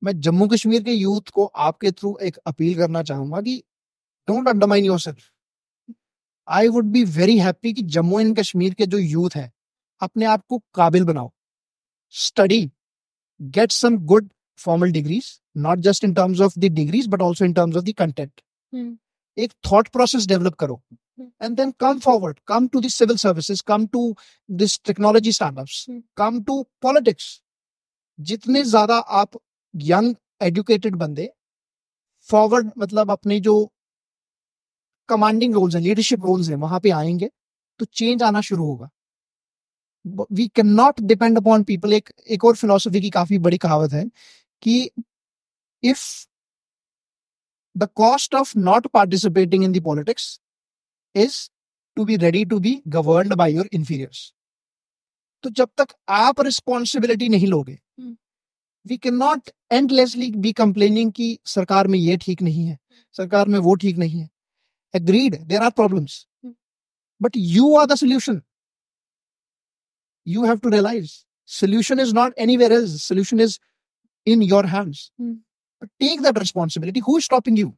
मैं जम्मू कश्मीर के यूथ को आपके थ्रू एक अपील करना चाहूंगा कि don't undermine yourself. I would be very happy कि जम्मू एंड कश्मीर के जो यूथ है, अपने आप को काबिल बनाओ. Study, get some good formal degrees, not just in terms of the degrees but also in terms of the content. एक थॉट प्रोसेस डेवलप करो, and then come forward, come to the civil services, come to this technology startups, come to politics. जितने ज्यादा आप young educated बंदे forward मतलब अपने जो commanding roles हैं, लीडरशिप रोल्स हैं, वहां पे आएंगे, तो चेंज आना शुरू होगा. We can not depend upon people. एक और फिलॉसफी की काफी बड़ी कहावत है कि if the cost of not participating in the politics is to be ready to be governed by your inferiors. तो जब तक आप रिस्पॉन्सिबिलिटी नहीं लोगे, we cannot endlessly be complaining कि सरकार में ये ठीक नहीं है, सरकार में वो ठीक नहीं है. Agreed, there are problems, but you are the solution. You have to realize solution is not anywhere else. Solution is in your hands. But take that responsibility. Who is stopping you?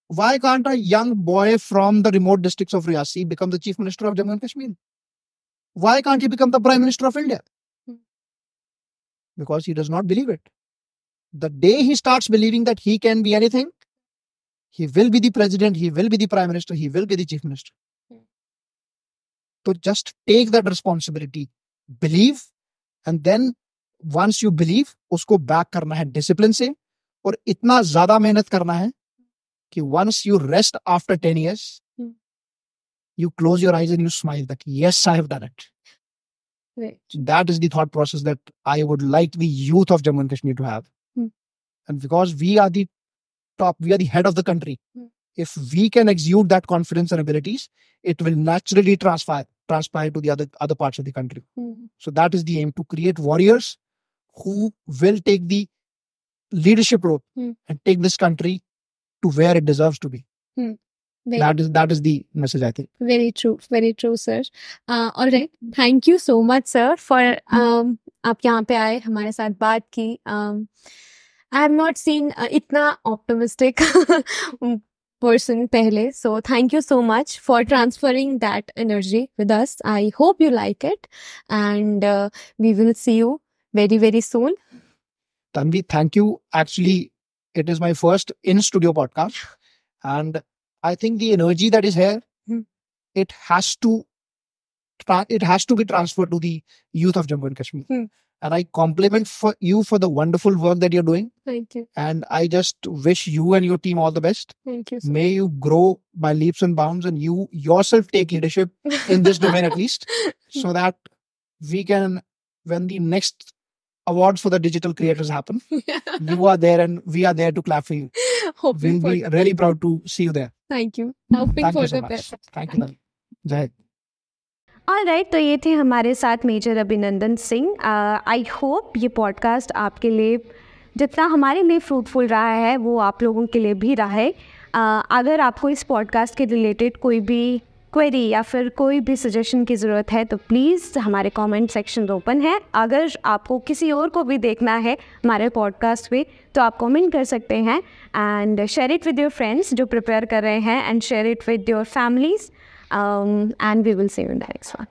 Why can't a young boy from the remote districts of Riyasi become the Chief Minister of Jammu and Kashmir? Why can't he become the Prime Minister of India? Because he does not believe it. The day he starts believing that he can be anything, he will be the President, he will be the Prime Minister, he will be the Chief Minister. So just take that responsibility. Believe, and then once you believe, उसको back करना है discipline से, और इतना ज़्यादा मेहनत करना है कि once you rest after 10 years, you close your eyes and you smile that yes, I have done it. Right. So that is the thought process that I would like the youth of Jammu and Kashmir to have. And because we are the top, we are the head of the country. if we can exude that confidence and abilities, it will naturally transpire to the other parts of the country. So that is the aim, to create warriors who will take the leadership role and take this country to where it deserves to be. That is the message, I think. Very true, sir. All right, thank you so much, sir, for आप यहाँ पे आए, हमारे साथ बात की. I have not seen इतना optimistic person pehle, so thank you so much for transferring that energy with us. I hope you like it, and we will see you very, very soon. Tanvi, thank you. Actually, it is my first in-studio podcast, and I think the energy that is here, it has to be transferred to the youth of Jammu and Kashmir. And I compliment you for the wonderful work that you're doing. Thank you. And I just wish you and your team all the best. Thank you, sir. May you grow by leaps and bounds, and you yourself take leadership in this domain at least, so that we can, when the next awards for the digital creators happen, you are there and we are there to clap for you. We'll be really proud to see you there. Thank you. Hoping for the best. Thank you. Jai Hind. Alright, तो ये थे हमारे साथ major अभिनंदन Singh. I hope ये podcast आपके लिए जितना हमारे लिए फ्रूटफुल रहा है वो आप लोगों के लिए भी रहा है. अगर आपको इस पॉडकास्ट के रिलेटेड कोई भी क्वेरी या फिर कोई भी सजेशन की ज़रूरत है तो प्लीज़ हमारे कमेंट सेक्शन ओपन है. अगर आपको किसी और को भी देखना है हमारे पॉडकास्ट पे तो आप कमेंट कर सकते हैं, and share it with your friends जो प्रिपेयर कर रहे हैं, and share it with your families. And we will see you in the next one.